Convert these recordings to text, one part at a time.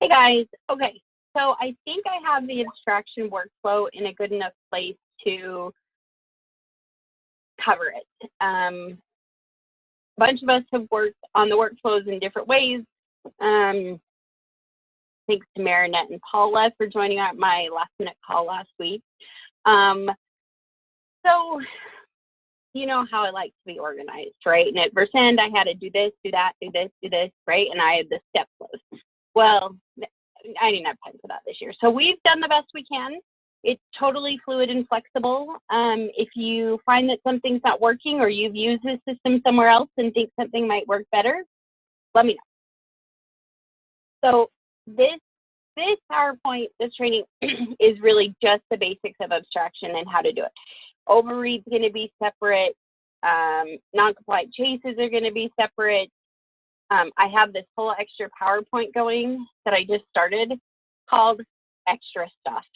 Hey guys, okay, so I think I have the abstraction workflow in a good enough place to cover it. A bunch of us have worked on the workflows in different ways. Thanks to Marinette and Paula for joining at my last minute call last week. So you know how I like to be organized, right? And at Versend, I had to do this, do that, do this, do this, right? And I had the step flows. Well, I didn't have time for that this year. So we've done the best we can. It's totally fluid and flexible. If you find that something's not working or you've used this system somewhere else and think something might work better, let me know. So this PowerPoint, this training is really just the basics of abstraction and how to do it. Overread's going to be separate. Non-compliant chases are going to be separate. I have this whole extra PowerPoint going that I just started called Extra Stuff.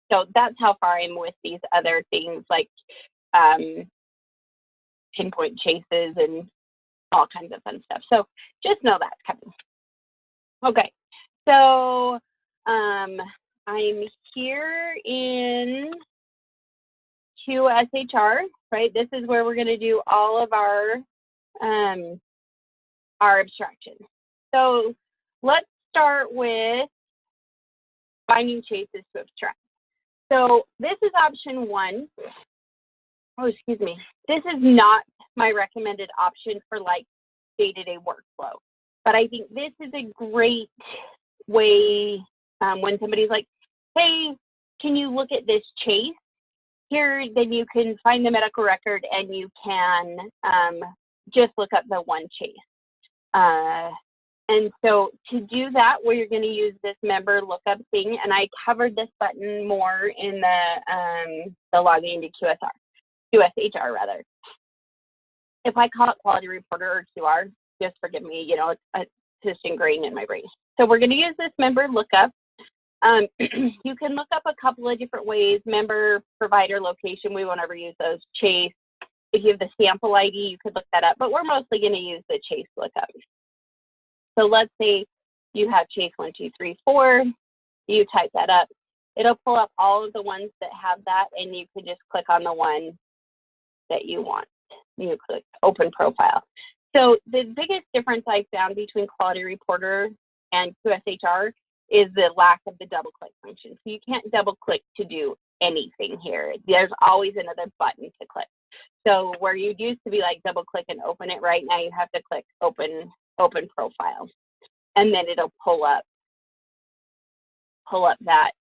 So that's how far I'm with these other things like pinpoint chases and all kinds of fun stuff. So just know that's coming. Okay, so I'm here in QSHR, right? This is where we're going to do all of our abstraction. So let's start with finding chases to abstract. So this is option 1. Oh, excuse me. This is not my recommended option for like day-to-day workflow, but I think this is a great way when somebody's like, hey, can you look at this chase? Here, then you can find the medical record and you can just look up the one chase. And so to do that, well, you're going to use this member lookup thing, and I covered this button more in the logging into QSHR rather. If I call it quality reporter or QR, just forgive me, you know, it's just ingrained in my brain. So we're going to use this member lookup. You can look up a couple of different ways: member, provider, location. We won't ever use those. Chase. If you have the sample ID, you could look that up, but we're mostly going to use the chase lookup. So let's say you have chase 1, 2, 3, 4. You type that up. It'll pull up all of the ones that have that, and you can just click on the one that you want. You click open profile. So the biggest difference I found between Quality Reporter and QSHR is the lack of the double click function. So you can't double click to do anything here. There's always another button to click. So where you used to be like double click and open it, right now you have to click open profile, and then it'll pull up that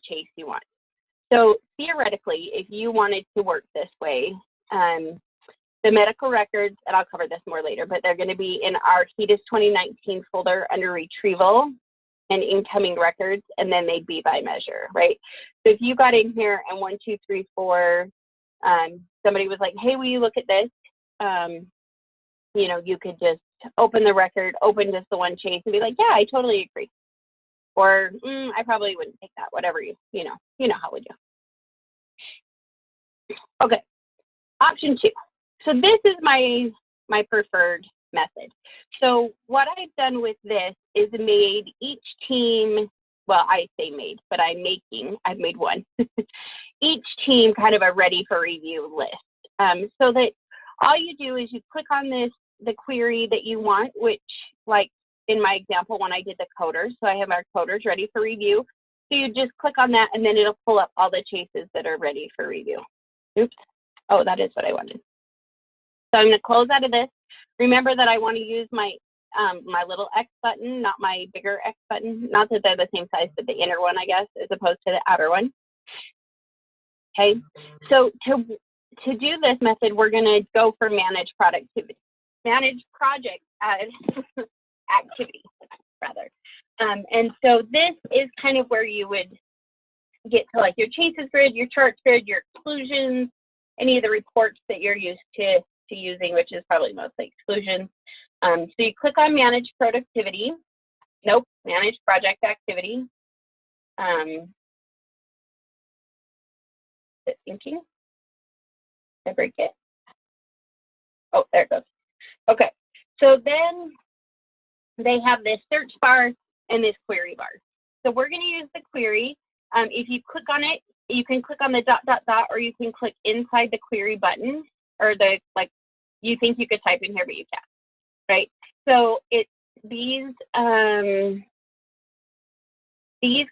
chase you want. So theoretically, if you wanted to work this way, the medical records, and I'll cover this more later, but they're going to be in our HEDIS 2019 folder under retrieval and incoming records, and then they'd be by measure, right? So if you got in here and 1, 2, 3, 4, somebody was like, hey, will you look at this? You know, you could just open the record, open just the one chase, and be like, yeah, I totally agree. Or I probably wouldn't take that, whatever you know how we do. Okay, option 2. So this is my preferred method. So what I've done with this is made each team, well, I say made, but I've made one. Each team kind of a ready for review list. So that all you do is you click on the query that you want, which, like in my example when I did the coders, so I have our coders ready for review. So you just click on that, and then it'll pull up all the chases that are ready for review. Oops. Oh, that is what I wanted. So I'm going to close out of this. Remember that I want to use my my little X button, not my bigger X button. Not that they're the same size, but the inner one, I guess, as opposed to the outer one. Okay. So to do this method, we're going to go for manage productivity, manage project activity, rather. And so this is kind of where you would get to like your chases grid, your charts grid, your exclusions, any of the reports that you're used to using, which is probably mostly exclusions. So you click on manage productivity. Nope, manage project activity. Is it thinking? Did I break it? Oh, there it goes. Okay, so then they have this search bar and this query bar. So we're going to use the query. If you click on it, you can click on the ... or you can click inside the query button, or the, like, you think you could type in here, but you can't, right? So it's these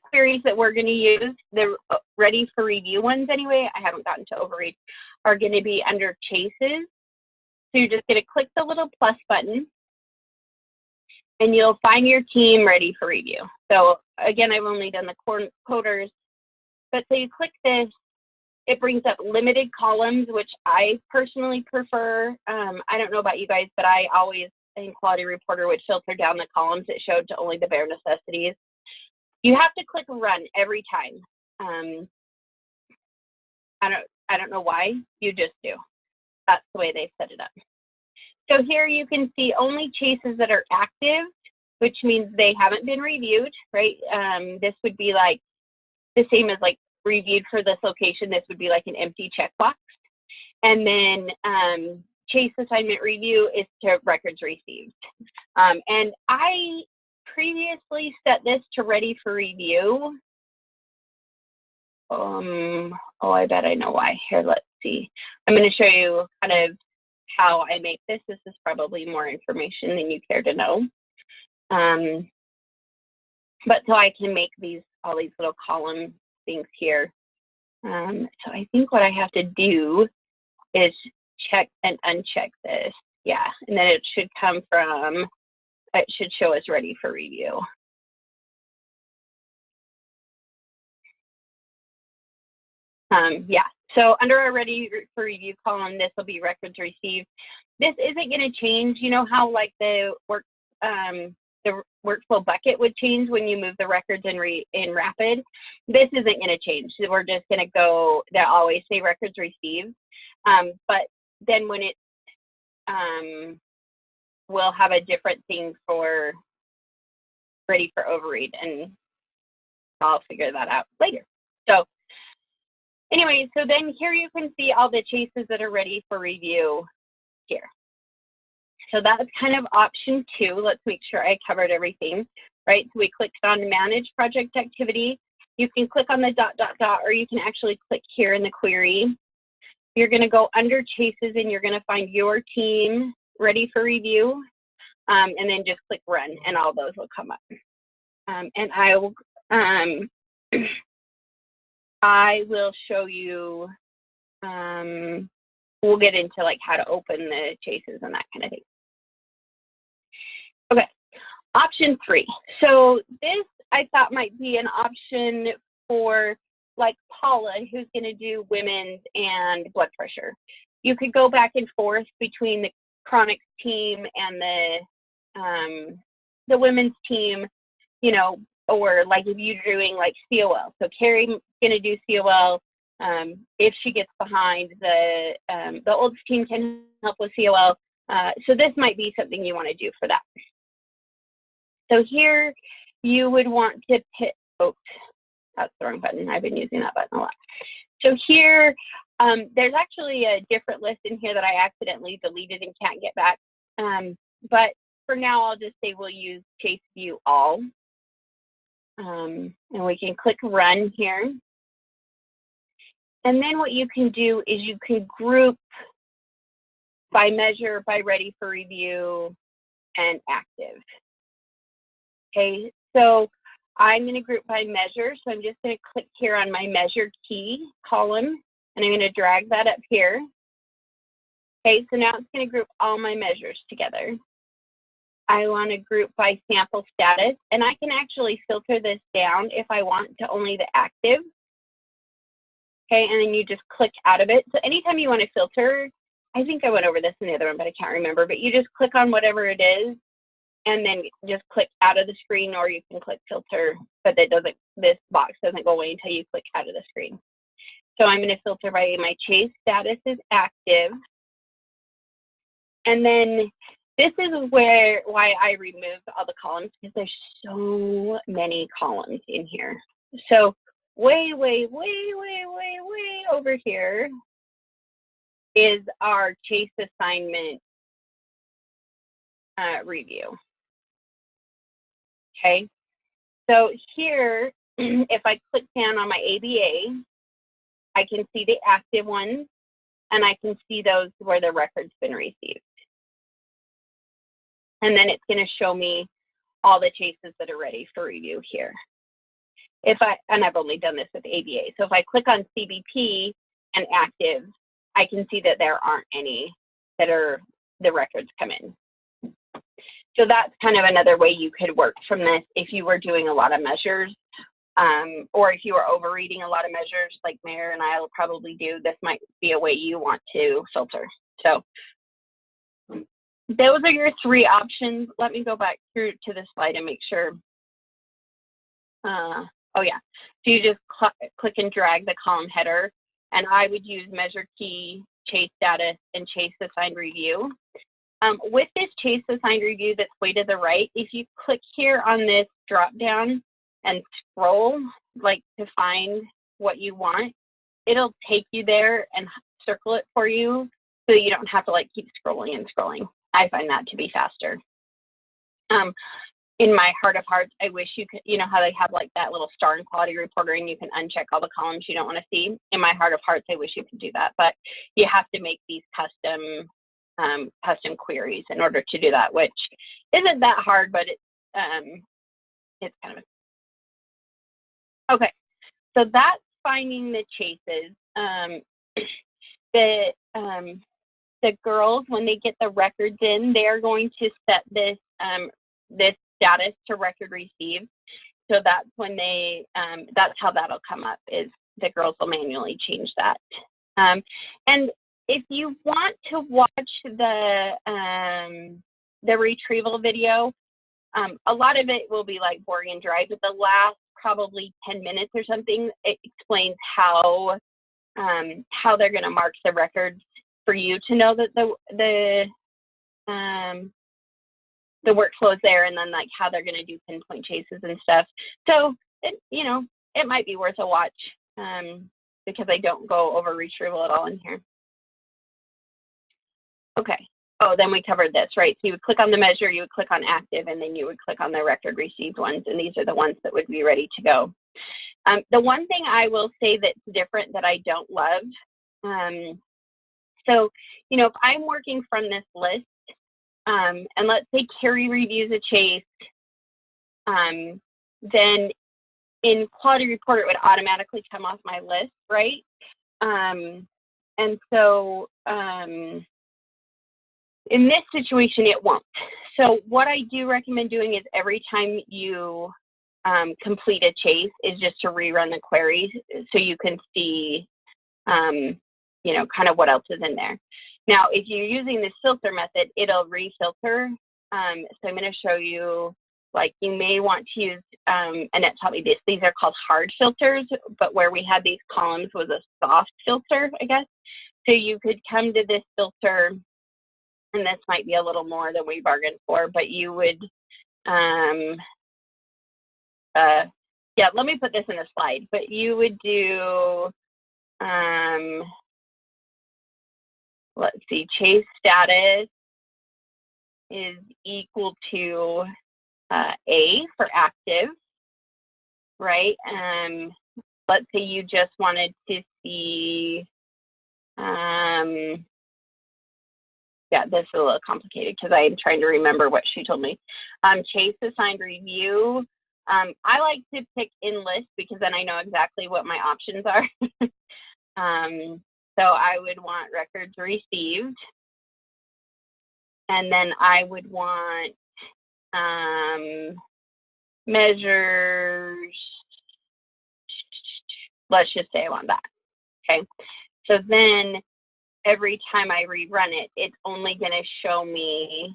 queries that we're going to use, the ready for review ones anyway, I haven't gotten to overread, are going to be under chases. So you're just going to click the little plus button, and you'll find your team ready for review. So again, I've only done the coders, but so you click this, it brings up limited columns, which I personally prefer. I don't know about you guys, but I always, in Quality Reporter, would filter down the columns that showed to only the bare necessities. You have to click run every time. I don't know why, you just do. That's the way they set it up. So here you can see only chases that are active, which means they haven't been reviewed, right? This would be like the same as like reviewed for this location. This would be like an empty checkbox. And then chase assignment review is to records received. And I previously set this to ready for review. Oh, I bet I know why. Here, let's see. I'm going to show you kind of how I make this. This is probably more information than you care to know. But so I can make all these little column things here. So I think what I have to do is check and uncheck this. Yeah, and then it should come from, it should show us ready for review. Yeah, so under our ready for review column, this will be records received. This isn't going to change. You know how like the workflow bucket would change when you move the records in Rapid? This isn't going to change. So we're just going to go, they'll always say records received. But then when it, we'll have a different thing for ready for overread, and I'll figure that out later. So anyway, so then here you can see all the chases that are ready for review here. So that's kind of option 2. Let's make sure I covered everything, right? So we clicked on manage project activity. You can click on the ... or you can actually click here in the query. You're going to go under chases and you're going to find your team ready for review, and then just click run and all those will come up. And I will show you, we'll get into like how to open the chases and that kind of thing. Okay, option 3. So this I thought might be an option for like Paula, who's going to do women's and blood pressure. You could go back and forth between the chronic team and the women's team, you know, or like if you're doing like COL. So Carrie's going to do COL. If she gets behind, the oldest team can help with COL. So this might be something you want to do for that. So here you would want to pick, oh, that's the wrong button. I've been using that button a lot. So here, there's actually a different list in here that I accidentally deleted and can't get back. But for now, I'll just say we'll use Chase View All. And we can click Run here. And then what you can do is you can group by measure, by ready for review, and active. Okay, so I'm going to group by measure. So I'm just going to click here on my measure key column, and I'm going to drag that up here. Okay, so now it's going to group all my measures together. I want to group by sample status, and I can actually filter this down if I want to only the active. Okay, and then you just click out of it. So anytime you want to filter, I think I went over this in the other one, but I can't remember, but you just click on whatever it is, and then just click out of the screen, or you can click filter, but that doesn't, this box doesn't go away until you click out of the screen. So I'm going to filter by my chase status is active. And then this is why I removed all the columns, because there's so many columns in here. So way over here is our chase assignment review. Okay, So here, if I click down on my ABA, I can see the active ones, and I can see those where the record's been received. And then it's going to show me all the chases that are ready for review here. And I've only done this with ABA. So if I click on CBP and active, I can see that there aren't any that are the records come in. So that's kind of another way you could work from this if you were doing a lot of measures, or if you were overreading a lot of measures like Mayor and I will probably do. This might be a way you want to filter. So those are your three options. Let me go back through to the slide and make sure. Oh yeah, so you just click and drag the column header, and I would use measure key, chase status, and chase assigned review. With this chase assigned review that's way to the right, if you click here on this drop down and scroll like to find what you want, it'll take you there and circle it for you so you don't have to like keep scrolling and scrolling. I find that to be faster. In my heart of hearts, I wish you could, you know how they have like that little star in quality reporter and you can uncheck all the columns you don't want to see. In my heart of hearts, I wish you could do that, but you have to make these custom queries in order to do that, which isn't that hard, but it's kind of okay. So that's finding the chases. The girls, when they get the records in, they are going to set this this status to record received. So that's when they that's how that'll come up, is the girls will manually change that. And if you want to watch the retrieval video, a lot of it will be like boring and dry, but the last probably 10 minutes or something, it explains how they're going to mark the records for you to know that the workflow is there, and then like how they're going to do pinpoint chases and stuff. So it might be worth a watch because I don't go over retrieval at all in here. Okay. Oh, then we covered this, right? So you would click on the measure, you would click on active, and then you would click on the record received ones, and these are the ones that would be ready to go. The one thing I will say that's different that I don't love, so, if I'm working from this list, and let's say Carrie reviews a chase, then in Quality Report, it would automatically come off my list, right? And so in this situation, it won't. So what I do recommend doing is every time you complete a chase is just to rerun the queries so you can see, kind of what else is in there. Now, if you're using this filter method, it'll refilter. So I'm going to show you, like, you may want to use, Annette taught me this, these are called hard filters, but where we had these columns was a soft filter, I guess. So you could come to this filter, and this might be a little more than we bargained for, but you would, yeah, let me put this in a slide, but you would do, let's see, chase status is equal to A for active, right? Let's say you just wanted to see, yeah, this is a little complicated because I'm trying to remember what she told me. Chase assigned review. I like to pick in list because then I know exactly what my options are. So I would want records received. And then I would want measures. Let's just say I want that. Okay. So then every time I rerun it, it's only going to show me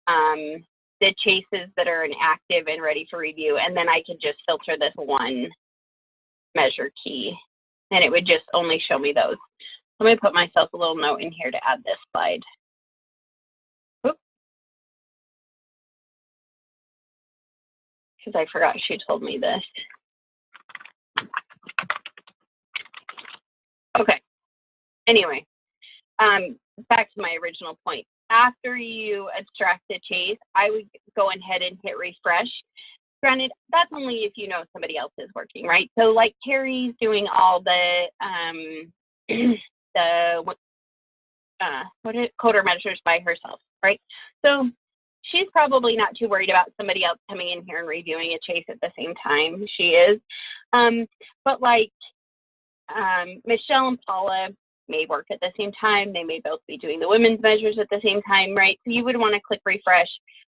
the chases that are inactive and ready for review. And then I could just filter this one measure key, and it would just only show me those. Let me put myself a little note in here to add this slide. Oops. Because I forgot she told me this. Okay. Anyway, back to my original point. After you abstract the chase, I would go ahead and hit refresh. Granted, that's only if you know somebody else is working, right? So like Carrie's doing all the the coder measures by herself, right? So she's probably not too worried about somebody else coming in here and reviewing a chase at the same time. She is. But like Michelle and Paula may work at the same time. They may both be doing the women's measures at the same time, right? So you would want to click refresh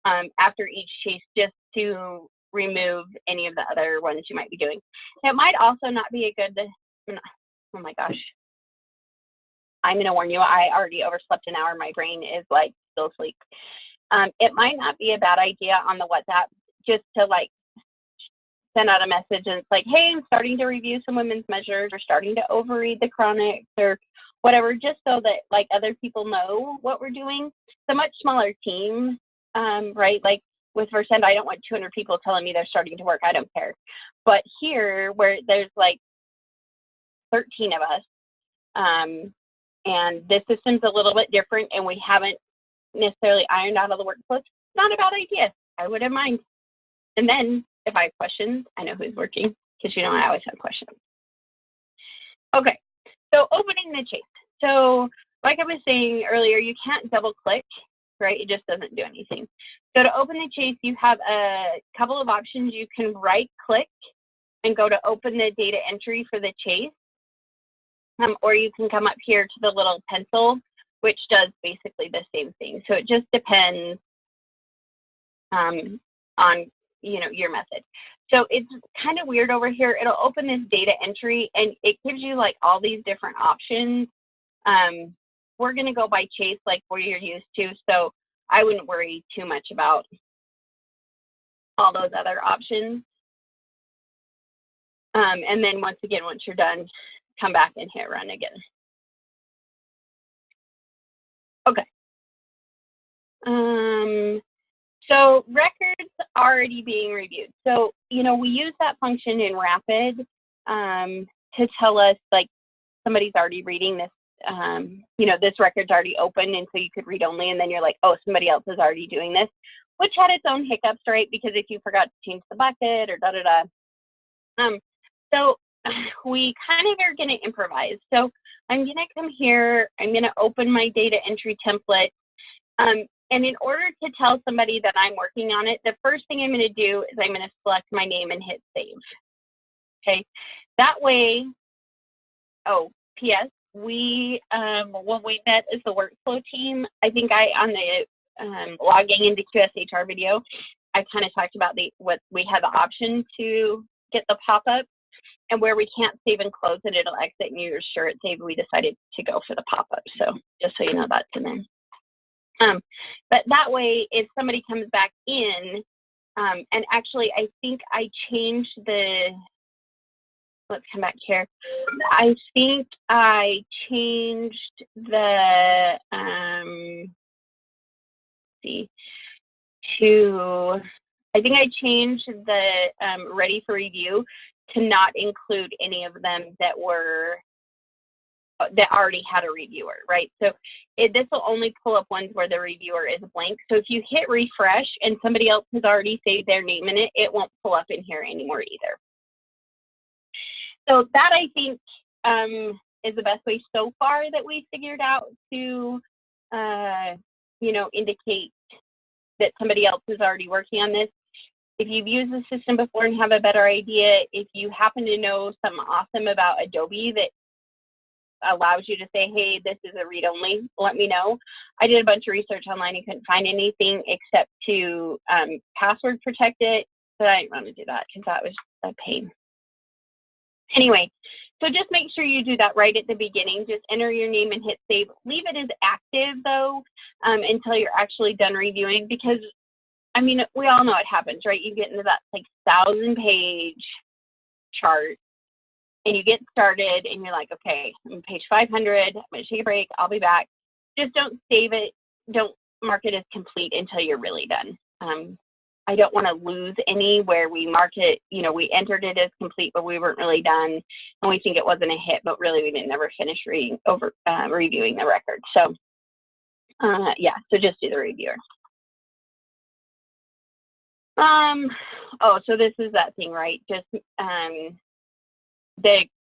after each chase just to remove any of the other ones you might be doing. It might also not be a good, oh my gosh. I'm going to warn you, I already overslept an hour. My brain is like still asleep. It might not be a bad idea on the WhatsApp just to like send out a message and it's like, hey, I'm starting to review some women's measures or starting to overread the chronics or whatever, just so that like other people know what we're doing. It's a much smaller team, right? Like with Versend, I don't want 200 people telling me they're starting to work. I don't care. But here where there's like 13 of us, and this system's a little bit different and we haven't necessarily ironed out all the workflows, it's not a bad idea. I wouldn't mind. And then if I have questions, I know who's working because you know I always have questions. Okay, so opening the chase. So like I was saying earlier, you can't double click, right? It just doesn't do anything. So to open the chase, you have a couple of options. You can right click and go to open the data entry for the chase. Or you can come up here to the little pencil, which does basically the same thing. So it just depends on, you know, your method. So it's kind of weird over here. It'll open this data entry and it gives you like all these different options. We're going to go by chase like what you're used to. So I wouldn't worry too much about all those other options. And then once again, once you're done, come back and hit run again. Okay. So records already being reviewed. So, you know, we use that function in Rapid to tell us like somebody's already reading this, you know, this record's already open and so you could read only and then you're like, oh, somebody else is already doing this, which had its own hiccups, right? Because if you forgot to change the bucket or da-da-da. So we kind of are going to improvise. So I'm going to come here, I'm going to open my data entry template. And in order to tell somebody that I'm working on it, the first thing I'm going to do is I'm going to select my name and hit save. Okay, that way, oh, P.S. We, when we met as the workflow team, I think on the logging into QSHR video, I kind of talked about what we had the option to get the pop-up. And where we can't save and close it, it'll exit and you're sure it's saved. We decided to go for the pop-up. So just so you know, that's in there. But that way, if somebody comes back in, and actually, I think I changed let's come back here. I think I changed the, I think I changed the ready for review to not include any of them that already had a reviewer, right? So this will only pull up ones where the reviewer is blank. So if you hit refresh and somebody else has already saved their name in it, it won't pull up in here anymore either. So that I think is the best way so far that we figured out to, you know, indicate that somebody else is already working on this. If you've used the system before and have a better idea, if you happen to know something awesome about Adobe that allows you to say, hey, this is a read-only, let me know. I did a bunch of research online and couldn't find anything except to password protect it, but I didn't want to do that because that was a pain. Anyway, so just make sure you do that right at the beginning. Just enter your name and hit save. Leave it as active, though, until you're actually done reviewing because I mean, we all know it happens, right? You get into that like 1,000-page chart and you get started and you're like, okay, I'm on page 500, I'm gonna take a break, I'll be back. Just don't save it, don't mark it as complete until you're really done. I don't wanna lose any where we mark it, you know, we entered it as complete, but we weren't really done and we think it wasn't a hit, but really we didn't never finish reviewing the record. So yeah, so just do the reviewer. Oh, so this is that thing, right? Just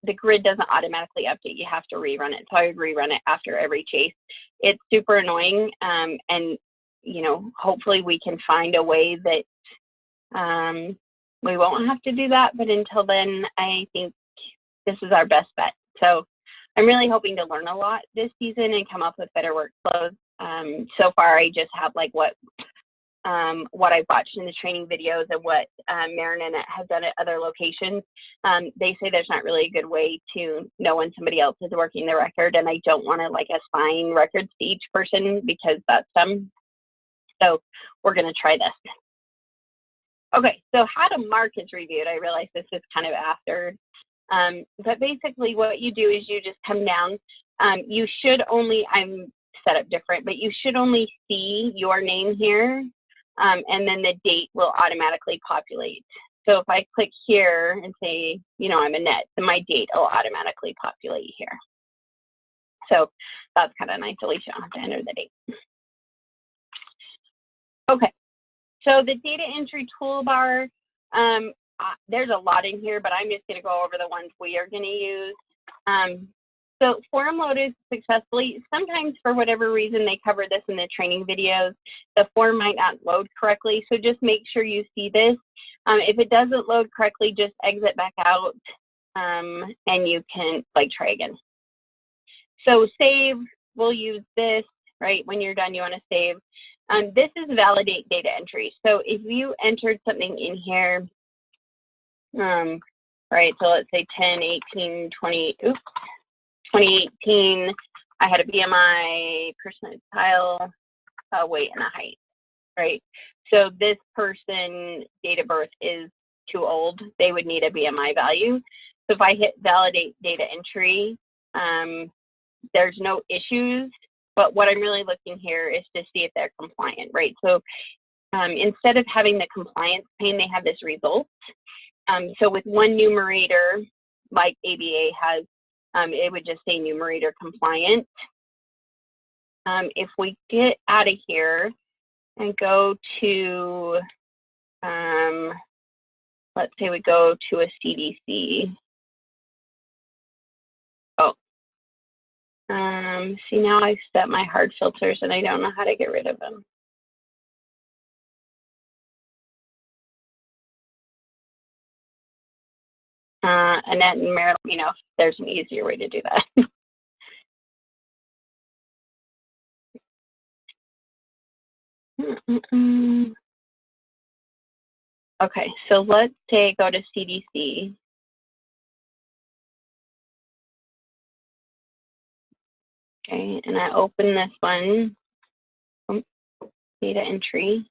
the grid doesn't automatically update. You have to rerun it. So I would rerun it after every chase. It's super annoying. And, you know, hopefully we can find a way that we won't have to do that. But until then, I think this is our best bet. So I'm really hoping to learn a lot this season and come up with better workflows. So far, I just have like what I've watched in the training videos and what Maren and Annette have done at other locations. They say there's not really a good way to know when somebody else is working the record, and I don't want to like assign records to each person because that's them. So we're going to try this. Okay, so how to mark is reviewed. I realize this is kind of after, but basically what you do is you just come down. You should only, I'm set up different, but you should only see your name here. And then the date will automatically populate. So if I click here and say, you know, I'm Annette, then my date will automatically populate here. So that's kind of nice. At least you don't have to enter the date. Okay, so the data entry toolbar, there's a lot in here, but I'm just going to go over the ones we are going to use. So form loaded successfully. Sometimes for whatever reason, they cover this in the training videos. The form might not load correctly. So just make sure you see this. If it doesn't load correctly, just exit back out and you can like try again. So save, we'll use this, right? When you're done, you want to save. This is validate data entry. So if you entered something in here, right, so let's say 10, 18, 20, oops. 2018, I had a BMI, percentile, weight, and a height, right? So this person, date of birth is too old. They would need a BMI value. So if I hit validate data entry, there's no issues. But what I'm really looking here is to see if they're compliant, right? So instead of having the compliance pane, they have this results. So with one numerator, like ABA has, it would just say numerator compliant. If we get out of here and go to, let's say we go to a CDC. Oh, see now I've set my hard filters and I don't know how to get rid of them. Annette and Mary, let me know if there's an easier way to do that. Okay, so let's say go to CDC. Okay, and I open this one, data entry.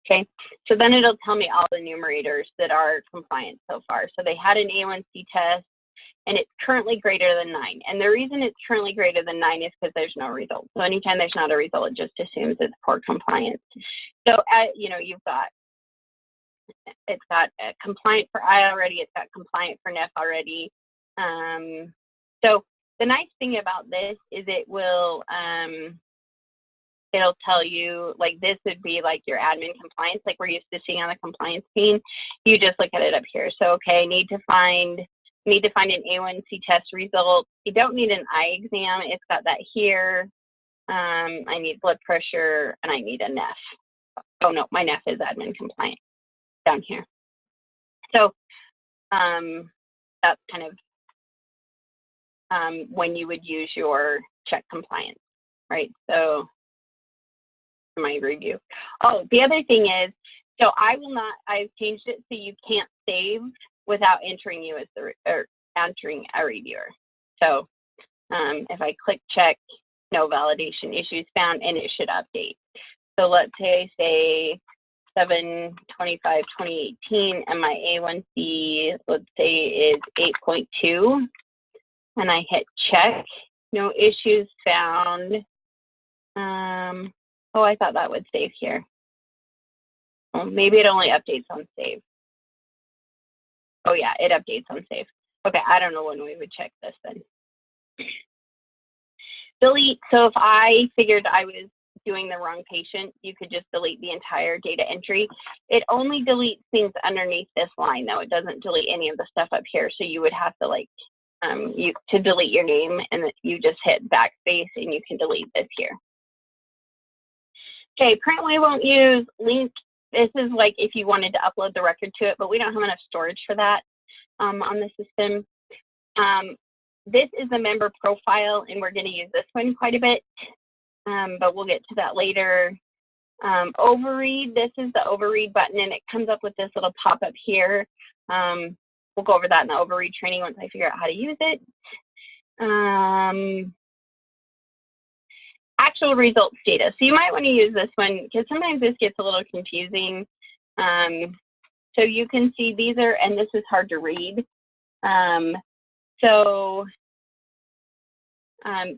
Okay, so then it'll tell me all the numerators that are compliant so far. So they had an A1C test, and it's currently greater than 9. And the reason it's currently greater than 9 is because there's no result. So anytime there's not a result, it just assumes it's poor compliance. So, you know, you've got, it's got compliant for I already, it's got compliant for NEF already. So the nice thing about this is it will, it'll tell you, like this would be like your admin compliance, like we're used to seeing on the compliance pane. You just look at it up here. So, okay, need to find an A1C test result. You don't need an eye exam. It's got that here. I need blood pressure and I need a NEF. Oh no, my NEF is admin compliant down here. So that's kind of when you would use your check compliance, right? So my review. Oh, the other thing is, so I've changed it so you can't save without entering you as entering a reviewer. So if I click check, no validation issues found, and it should update. So let's say 7/25/2018, and my A1C, let's say, is 8.2, and I hit check, no issues found. Oh, I thought that would save here. Well, maybe it only updates on save. Oh yeah, it updates on save. Okay, I don't know when we would check this then. Delete, so if I figured I was doing the wrong patient, you could just delete the entire data entry. It only deletes things underneath this line, though. It doesn't delete any of the stuff up here. So you would have to like, to delete your name, and you just hit backspace and you can delete this here. Okay, print we won't use. Link, this is like if you wanted to upload the record to it, but we don't have enough storage for that on the system. This is a member profile, and we're going to use this one quite a bit, but we'll get to that later. Overread, this is the overread button, and it comes up with this little pop-up here. We'll go over that in the overread training once I figure out how to use it. Actual results data. So you might want to use this one because sometimes this gets a little confusing. So you can see these are, and this is hard to read.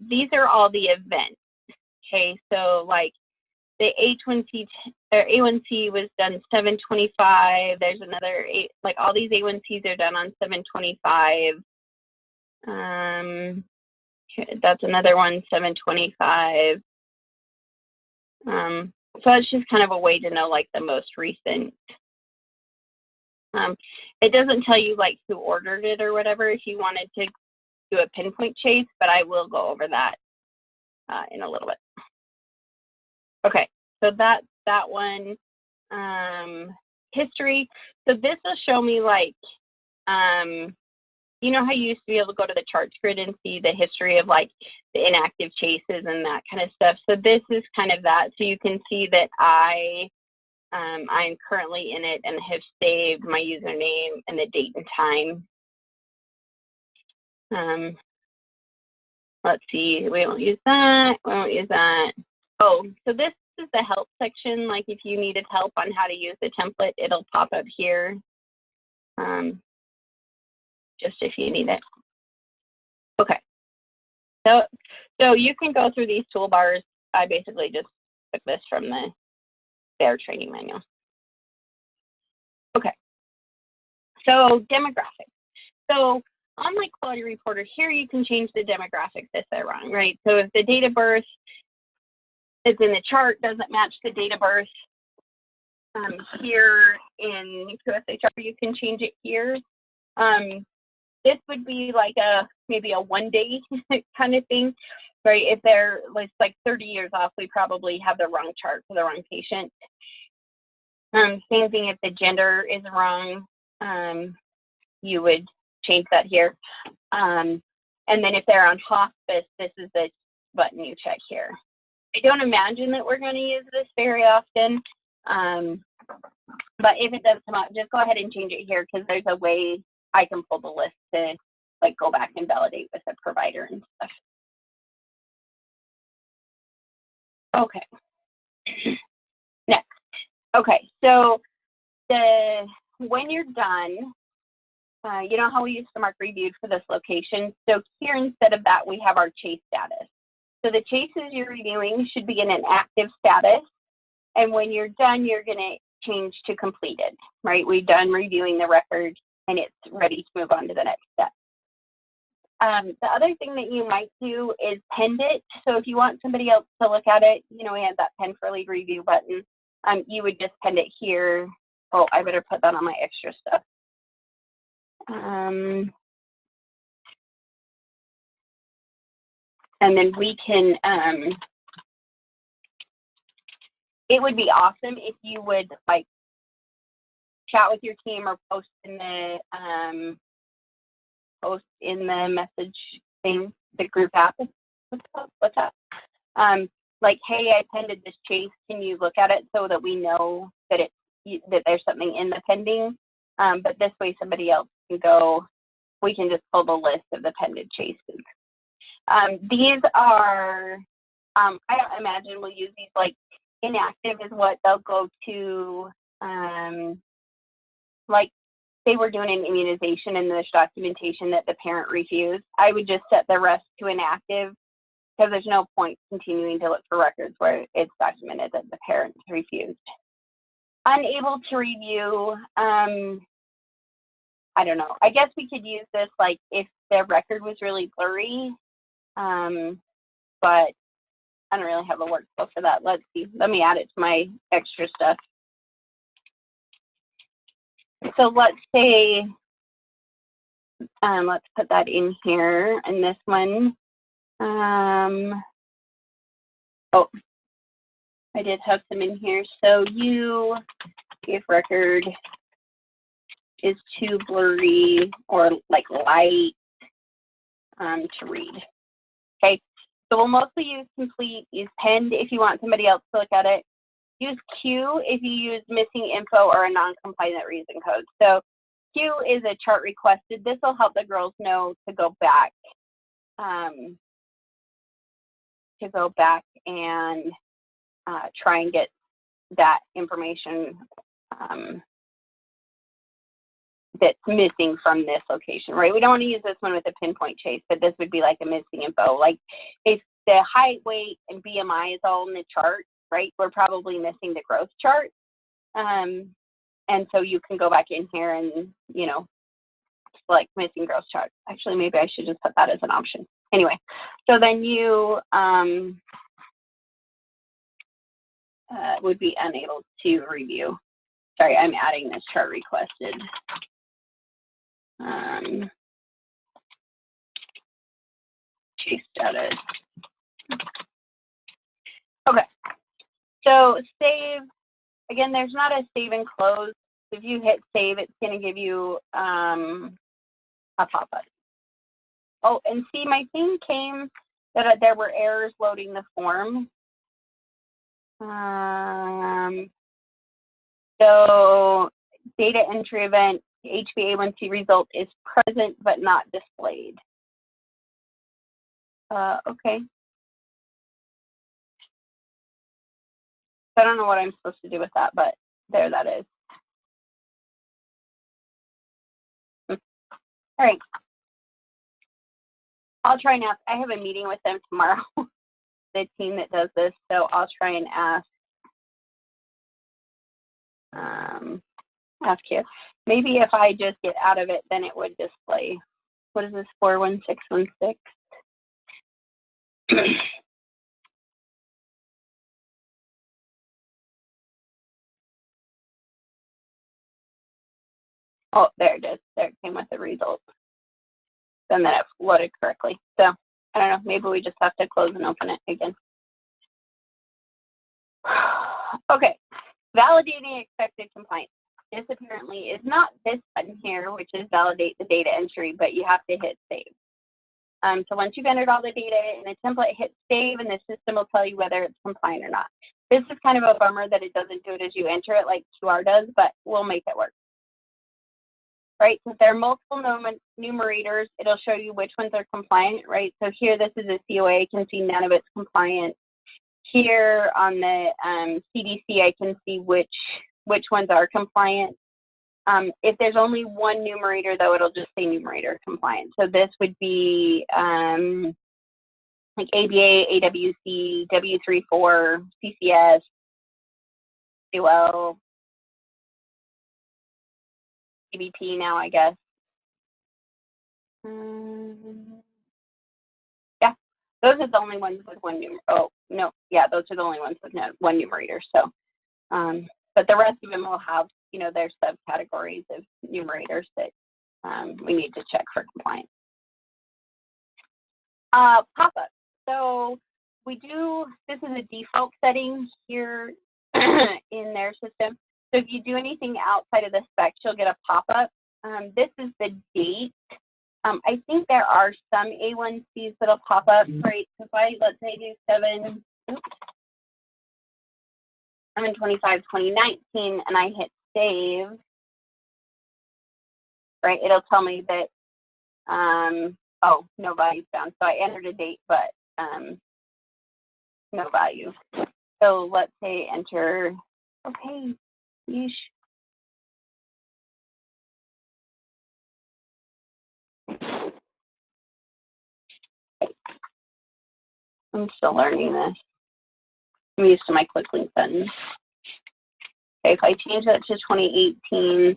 These are all the events. Okay, so like the H1C or A1C was done 7/25. There's another like all these A1Cs are done on 7/25. That's another one, 7/25. So it's just kind of a way to know like the most recent. It doesn't tell you like who ordered it or whatever if you wanted to do a pinpoint chase, but I will go over that in a little bit. Okay, so that's that one. History. So this will show me like, you know how you used to be able to go to the charts grid and see the history of like the inactive chases and that kind of stuff. So this is kind of that. So you can see that I'm currently in it and have saved my username and the date and time. Let's see, we won't use that, we won't use that. Oh, so this is the help section. Like if you needed help on how to use the template, it'll pop up here. Just if you need it. Okay. So you can go through these toolbars. I basically just took this from their training manual. Okay. So demographics. So on my quality reporter here, you can change the demographics if they're wrong, right? So if the date of birth is in the chart doesn't match the date of birth here in QSHR, you can change it here. This would be like maybe a one-day kind of thing, right? If they're like 30 years off, we probably have the wrong chart for the wrong patient. Same thing if the gender is wrong, you would change that here. And then if they're on hospice, this is the button you check here. I don't imagine that we're going to use this very often, but if it does come up, just go ahead and change it here because there's a way I can pull the list to like go back and validate with the provider and stuff. Okay. Next. Okay, so when you're done, you know how we used to mark reviewed for this location? So here, instead of that, we have our chase status. So the chases you're reviewing should be in an active status. And when you're done, you're going to change to completed, right? We've done reviewing the record and it's ready to move on to the next step. The other thing that you might do is pend it. So if you want somebody else to look at it, you know, we have that pen for lead review button. You would just pend it here. Oh, I better put that on my extra stuff. And then we can, it would be awesome if you would like chat with your team or post in the message thing, the group app. What's that? Like, hey, I pended this chase. Can you look at it so that we know that that there's something in the pending? But this way, somebody else can go. We can just pull the list of the pended chases. These are, I don't imagine we'll use these like inactive is what they'll go to, like they were doing an immunization and there's documentation that the parent refused. I would just set the rest to inactive because there's no point continuing to look for records where it's documented that the parent refused. Unable to review, I don't know. I guess we could use this like if the record was really blurry, but I don't really have a workflow for that. Let's see. Let me add it to my extra stuff. So let's say, let's put that in here. And this one, oh, I did have some in here. So you, if record is too blurry or like light to read. Okay, so we'll mostly use complete, use penned if you want somebody else to look at it. Use Q if you use missing info or a non-compliant reason code. So Q is a chart requested. This will help the girls know to go back and try and get that information that's missing from this location, right? We don't want to use this one with a pinpoint chase, but this would be like a missing info. Like if the height, weight, and BMI is all in the chart, right, we're probably missing the growth chart. And so you can go back in here and, you know, select missing growth chart. Actually, maybe I should just put that as an option. Anyway, so then you would be unable to review. Sorry, I'm adding this chart requested. Chase status. Okay, so save. Again, there's not a save and close. If you hit save, it's going to give you a pop-up. Oh, and see, my thing came that there were errors loading the form. So data entry event, HbA1c result is present but not displayed. Okay. I don't know what I'm supposed to do with that, but there that is. All right. I'll try and ask. I have a meeting with them tomorrow, the team that does this, so I'll try and ask you. Maybe if I just get out of it, then it would display. What is this, 41616? Oh, there it is. There it came with the result. Then that it's loaded correctly. So I don't know, maybe we just have to close and open it again. Okay, validating expected compliance. This apparently is not this button here, which is validate the data entry, but you have to hit save. So once you've entered all the data in the template, hit save, and the system will tell you whether it's compliant or not. This is kind of a bummer that it doesn't do it as you enter it like QR does, but we'll make it work. Right, so if there are multiple numerators, it'll show you which ones are compliant, right? So here, this is a COA, I can see none of it's compliant. Here on the CDC, I can see which ones are compliant. If there's only one numerator, though, it'll just say numerator compliant. So this would be like ABA, AWC, W34, CCS, UL, CBP now, I guess. Yeah, those are the only ones with one numerator. Oh, no, yeah, those are the only ones with one numerator. So, but the rest of them will have, you know, their subcategories of numerators that we need to check for compliance. Pop-up. So we do, this is a default setting here in their system. So if you do anything outside of the specs, you'll get a pop-up. This is the date. I think there are some A1Cs that'll pop up, right? So if let's say do 7/25/2019 and I hit save, right? It'll tell me that, oh, no value found. So I entered a date, but no value. So let's say enter, okay, yeesh. I'm still learning this. I'm used to my quick link buttons. Okay, if I change that to 2018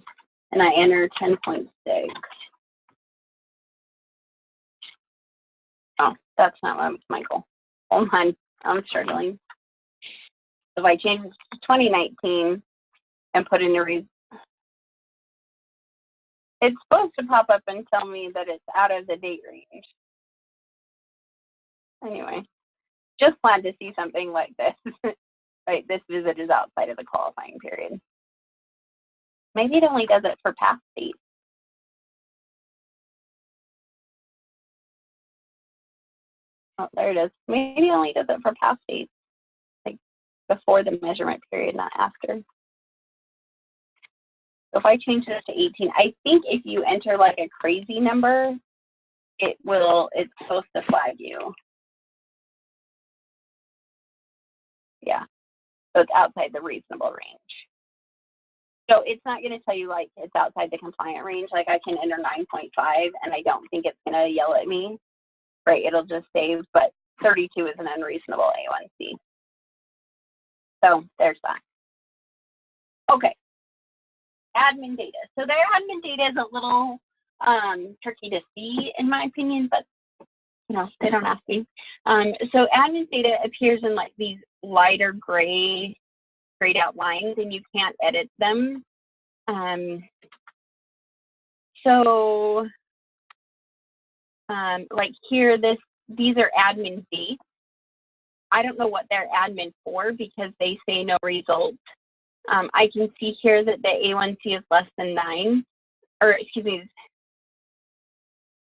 and I enter 10.6. Oh, that's not what Michael. Hold on. I'm struggling. If I change it to 2019 and put in a reason, it's supposed to pop up and tell me that it's out of the date range. Anyway, just glad to see something like this. Right, this visit is outside of the qualifying period. Maybe it only does it for past dates. Oh, there it is. Maybe it only does it for past dates, like before the measurement period, not after. So if I change this to 18, I think if you enter like a crazy number, it's supposed to flag you. Yeah, so it's outside the reasonable range. So it's not going to tell you like it's outside the compliant range. Like I can enter 9.5 and I don't think it's going to yell at me, right? It'll just save, but 32 is an unreasonable A1C. So there's that. Okay, admin data. So their admin data is a little tricky to see in my opinion, but you know, they don't ask me. So admin data appears in like these lighter gray grayed out lines and you can't edit them. Like here, these are admin dates. I don't know what they're admin for because they say no results. I can see here that the A1C is less than 9, or excuse me,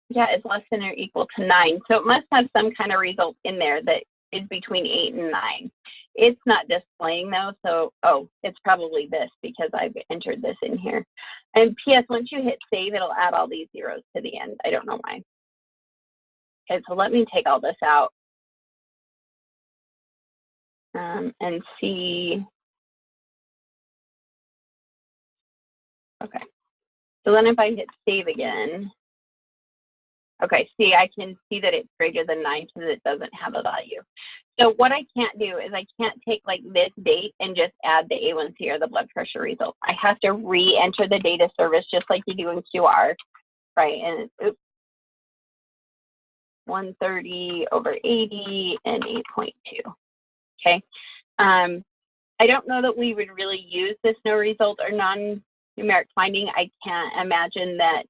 yeah, it's less than or equal to 9. So it must have some kind of result in there that is between 8 and 9. It's not displaying though, so, oh, it's probably this because I've entered this in here. And PS, once you hit save, it'll add all these zeros to the end. I don't know why. Okay, so let me take all this out and see. Okay, so then if I hit save again, okay, see, I can see that it's greater than 9 because it doesn't have a value. So what I can't do is I can't take like this date and just add the A1C or the blood pressure result. I have to re-enter the data service just like you do in QR, right? And oops, 130 over 80 and 8.2, okay? I don't know that we would really use this no result or non-numeric finding. I can't imagine that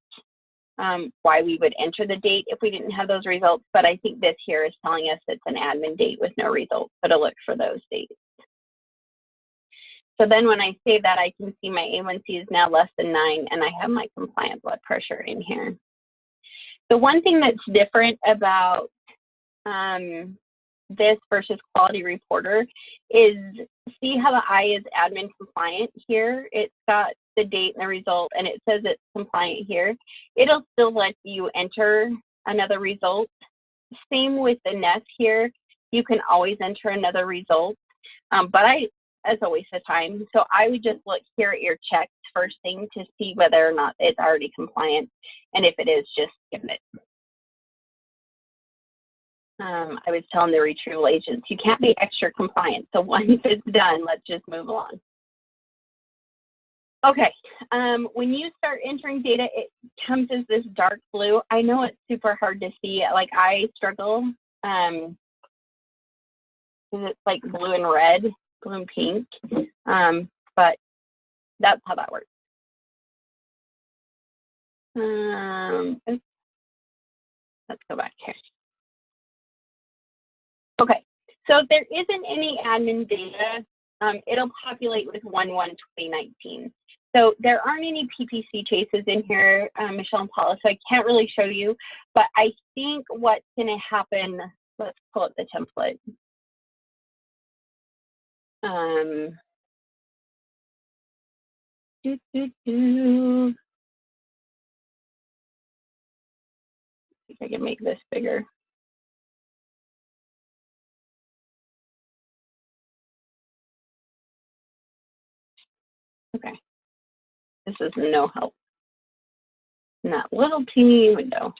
why we would enter the date if we didn't have those results, but I think this here is telling us it's an admin date with no results, so to look for those dates. So then when I save that, I can see my A1C is now less than 9 and I have my compliant blood pressure in here. The one thing that's different about this versus quality reporter is, see how the I is admin compliant here? It's got the date and the result and it says it's compliant here. It'll still let you enter another result. Same with the NES here. You can always enter another result, but that's a waste of time. So I would just look here at your checks first thing to see whether or not it's already compliant. And if it is, just skip it. I was telling the retrieval agents, you can't be extra compliant. So once it's done, let's just move along. Okay, when you start entering data, it comes as this dark blue. I know it's super hard to see. Like I struggle. It's like blue and red, blue and pink, but that's how that works. Let's go back here. Okay, so if there isn't any admin data, it'll populate with 1/1/2019. So there aren't any PPC chases in here, Michelle and Paula, so I can't really show you, but I think what's gonna happen, let's pull up the template. See if I can make this bigger. Okay, this is no help in that little teeny window.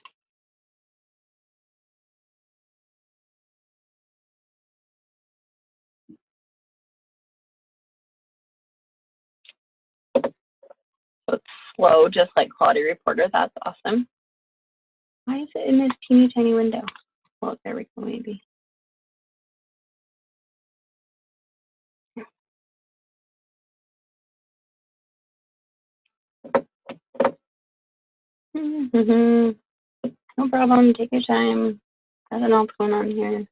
So it's slow, just like Quality Reporter. That's awesome. Why is it in this teeny tiny window? Well, there we go, maybe. Mm-hmm. No problem. Take your time. I don't know what's going on here.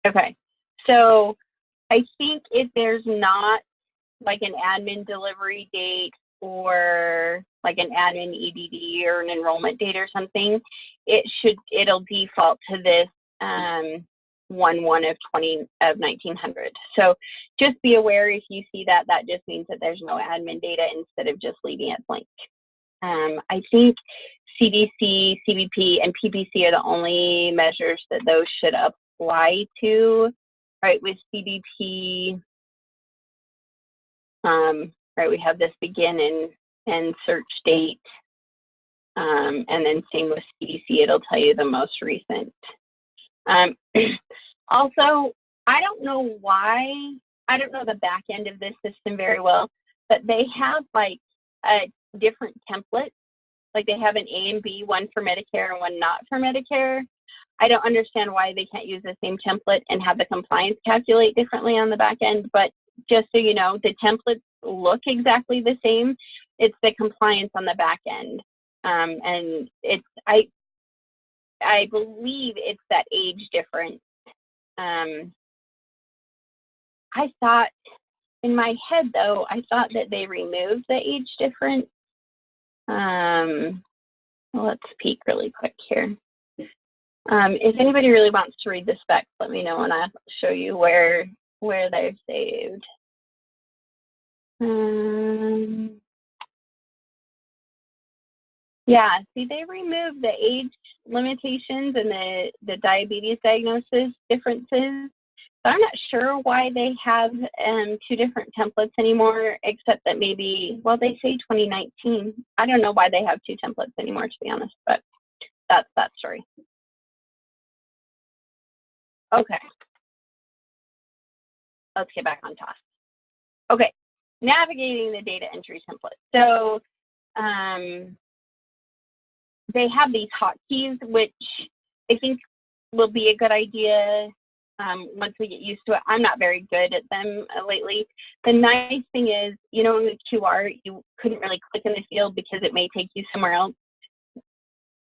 Okay. So I think if there's not like an admin delivery date or like an admin EDD or an enrollment date or something, it'll default to this 1/1 of 1900. So just be aware if you see that, that just means that there's no admin data instead of just leaving it blank. I think CDC, CBP, and PPC are the only measures that those should apply to. Right, with CBP, right, we have this begin and search date, and then same with CDC, it'll tell you the most recent. Also, I don't know why, I don't know the back end of this system very well, but they have like a different template. Like they have an A and B, one for Medicare and one not for Medicare. I don't understand why they can't use the same template and have the compliance calculate differently on the back end, but just so you know, the templates look exactly the same. It's the compliance on the back end. And it's, I believe it's that age difference. I thought, in my head though, I thought that they removed the age difference. Let's peek really quick here. If anybody really wants to read the specs, let me know and I'll show you where they're saved. Yeah, see, they removed the age limitations and the diabetes diagnosis differences. So I'm not sure why they have two different templates anymore, except that maybe, well, they say 2019. I don't know why they have two templates anymore, to be honest, but that's that story. Okay. Let's get back on task. Okay, navigating the data entry template. So they have these hotkeys, which I think will be a good idea once we get used to it. I'm not very good at them lately. The nice thing is, you know, in the QR, you couldn't really click in the field because it may take you somewhere else.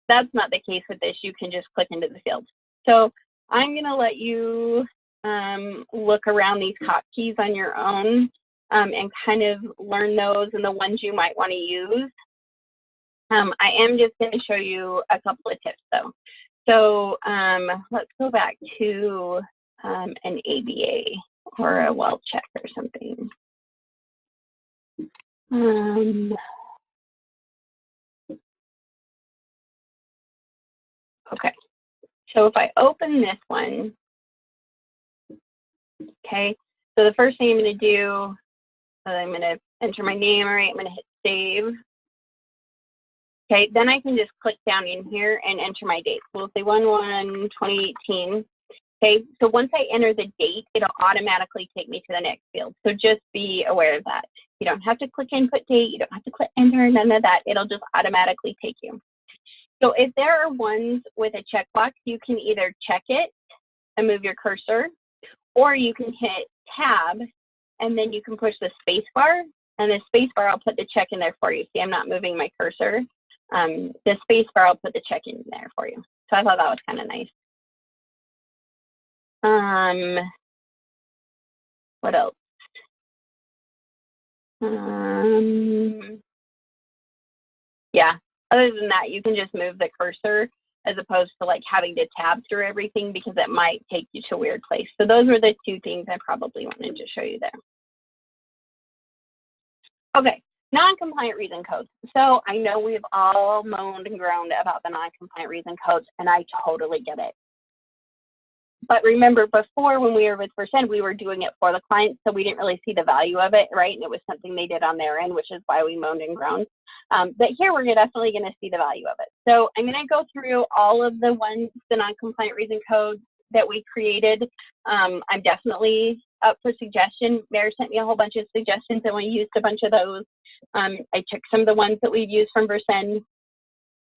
That's not the case with this. You can just click into the field. So I'm going to let you look around these hotkeys on your own and kind of learn those and the ones you might want to use. I am just going to show you a couple of tips though. So let's go back to an ABA or a well check or something. Okay, so if I open this one, okay, so the first thing I'm going to do, I'm going to enter my name, all right, I'm going to hit save. Okay, then I can just click down in here and enter my date. So we'll say 1/1/2018. Okay, so once I enter the date, it'll automatically take me to the next field. So just be aware of that. You don't have to click input date. You don't have to click enter, none of that. It'll just automatically take you. So if there are ones with a checkbox, you can either check it and move your cursor, or you can hit tab and then you can push the space bar, and the space bar, I'll put the check in there for you. See, I'm not moving my cursor. The space bar, I'll put the check in there for you. So I thought that was kind of nice. What else? Yeah, other than that, you can just move the cursor as opposed to like having to tab through everything because it might take you to a weird place. So those were the two things I probably wanted to show you there. Okay, non-compliant reason codes. So I know we've all moaned and groaned about the non-compliant reason codes, and I totally get it. But remember, before when we were with First End, we were doing it for the client, so we didn't really see the value of it, right? And it was something they did on their end, which is why we moaned and groaned. But here we're definitely going to see the value of it. So I'm going to go through all of the non-compliant reason codes that we created. I'm definitely up for suggestion. Mary sent me a whole bunch of suggestions, and we used a bunch of those. I took some of the ones that we've used from First End,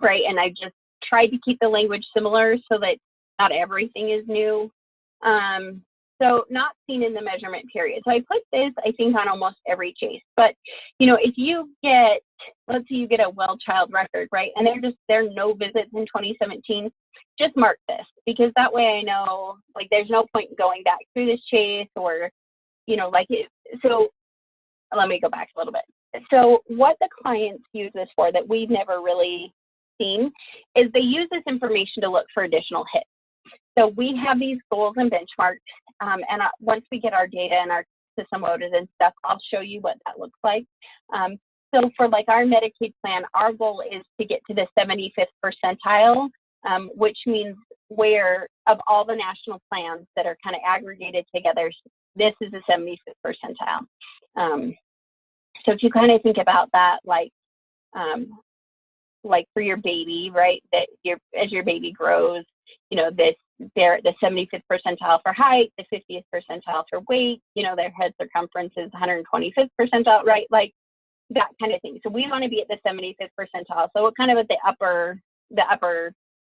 right? And I just tried to keep the language similar so that not everything is new. So not seen in the measurement period. So I put this, I think, on almost every chase. But, you know, if you get, let's say you get a well child record, right, and there are no visits in 2017, just mark this, because that way I know, like, there's no point in going back through this chase, or, you know, like, so let me go back a little bit. So what the clients use this for that we've never really seen is they use this information to look for additional hits. So we have these goals and benchmarks, and once we get our data and our system loaded and stuff, I'll show you what that looks like. So for like our Medicaid plan, our goal is to get to the 75th percentile, which means where of all the national plans that are kind of aggregated together, this is the 75th percentile. So if you kind of think about that, like for your baby, right, that as your baby grows, you know, they're the 75th percentile for height, the 50th percentile for weight, you know, their head circumference is 125th percentile, right, like that kind of thing. So we want to be at the 75th percentile, so we're kind of at the upper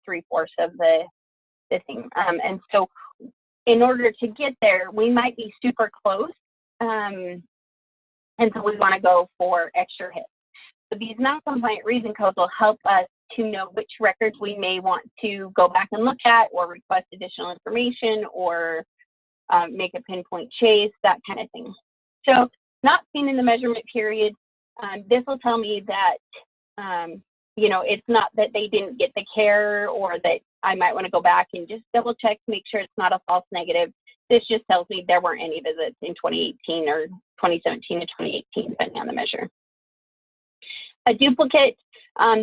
3/4 of the thing. And so in order to get there, we might be super close, and so we want to go for extra hits. So these non-compliant reason codes will help us to know which records we may want to go back and look at, or request additional information, or make a pinpoint chase, that kind of thing. So not seen in the measurement period, this will tell me that, you know, it's not that they didn't get the care, or that I might want to go back and just double check to make sure it's not a false negative. This just tells me there weren't any visits in 2018 or 2017 to 2018, depending on the measure. A duplicate,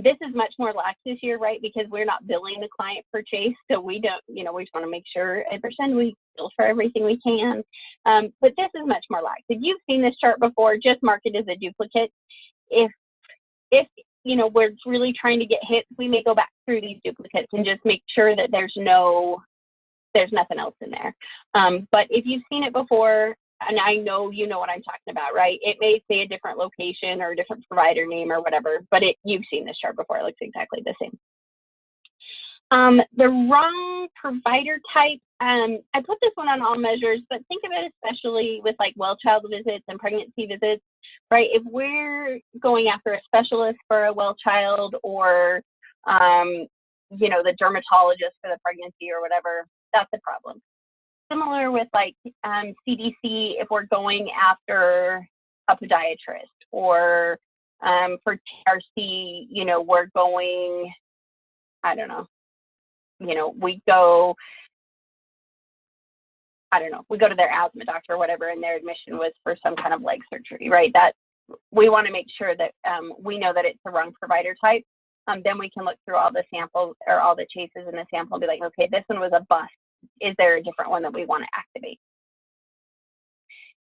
this is much more lax this year, right? Because we're not billing the client per chase, so we don't, you know, we just want to make sure at percent we bill for everything we can. But this is much more lax. If you've seen this chart before, just mark it as a duplicate. If you know, we're really trying to get hits, we may go back through these duplicates and just make sure that there's nothing else in there. But if you've seen it before, and I know you know what I'm talking about, right? It may say a different location or a different provider name or whatever, but you've seen this chart before. It looks exactly the same. The wrong provider type, I put this one on all measures, but think of it especially with like well child visits and pregnancy visits, right? If we're going after a specialist for a well child, or, you know, the dermatologist for the pregnancy or whatever, that's a problem. Similar with like CDC, if we're going after a podiatrist, or for TRC, you know, we're going, I don't know, you know, we go to their asthma doctor or whatever, and their admission was for some kind of leg surgery, right? That we want to make sure that we know that it's the wrong provider type. Then we can look through all the samples or all the chases in the sample and be like, okay, this one was a bust. Is there a different one that we want to activate?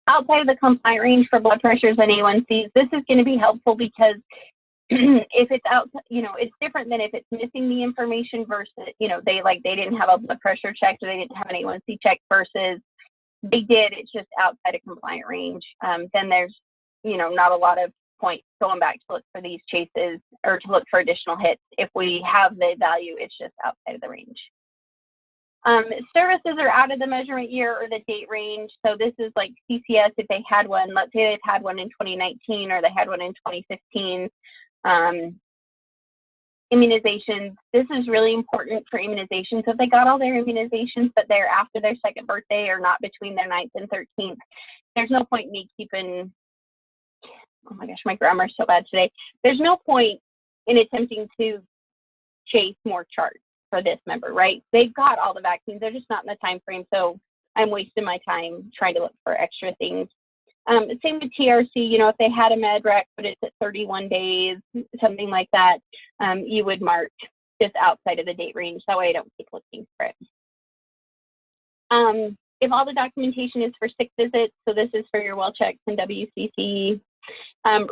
Outside of the compliant range for blood pressures and A1Cs, this is going to be helpful because if it's out, you know, it's different than if it's missing the information versus, you know, they didn't have a blood pressure checked, or they didn't have an A1C check, versus they did, it's just outside of compliant range. Then there's, you know, not a lot of point going back to look for these chases or to look for additional hits. If we have the value, it's just outside of the range. Services are out of the measurement year or the date range. So this is like CCS, if they had one, let's say they've had one in 2019 or they had one in 2015. Immunizations, this is really important for immunizations. If they got all their immunizations, but they're after their second birthday or not between their 9th and 13th, there's no point in me keeping, oh my gosh, my grammar's so bad today. There's no point in attempting to chase more charts for this member, right? They've got all the vaccines, they're just not in the time frame, so I'm wasting my time trying to look for extra things. Same with TRC, you know, if they had a med rec, but it's at 31 days, something like that, you would mark just outside of the date range. That way I don't keep looking for it. If all the documentation is for 6 visits, so this is for your well checks and WCC,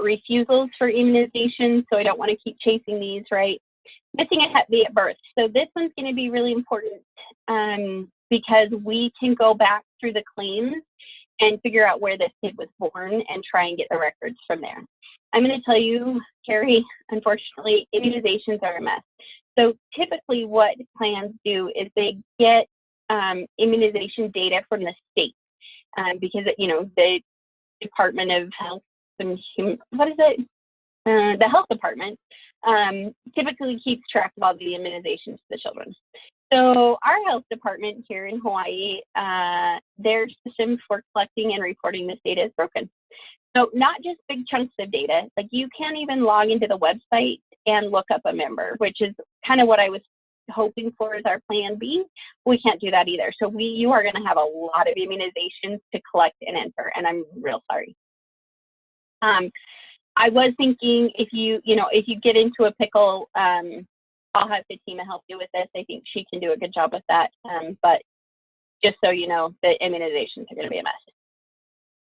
refusals for immunization, so I don't want to keep chasing these, right? Missing a Hep B at birth. So this one's going to be really important because we can go back through the claims and figure out where this kid was born and try and get the records from there. I'm going to tell you, Carrie, unfortunately, immunizations are a mess. So typically what plans do is they get immunization data from the state. because, you know, the Department of Health and what is it? The health department typically keeps track of all the immunizations to the children. So our health department here in Hawaii, their system for collecting and reporting this data is broken. So not just big chunks of data, like you can't even log into the website and look up a member, which is kind of what I was hoping for as our plan B. We can't do that either. So you are going to have a lot of immunizations to collect and enter, and I'm real sorry. I was thinking if you get into a pickle, I'll have Fatima help you with this. I think she can do a good job with that. But just so you know, the immunizations are going to be a mess.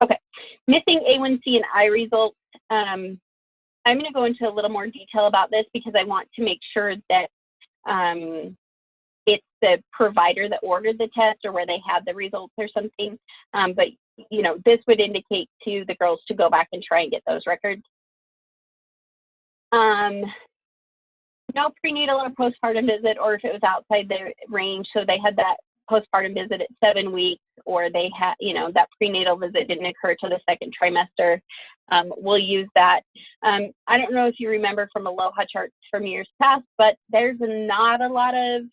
Okay, missing A1C and I results. I'm going to go into a little more detail about this because I want to make sure that it's the provider that ordered the test or where they had the results or something. But, you know, this would indicate to the girls to go back and try and get those records. No prenatal or postpartum visit, or if it was outside their range, so they had that postpartum visit at 7 weeks, or they had, you know, that prenatal visit didn't occur till the second trimester, we'll use that. I don't know if you remember from Aloha charts from years past, but there's not a lot of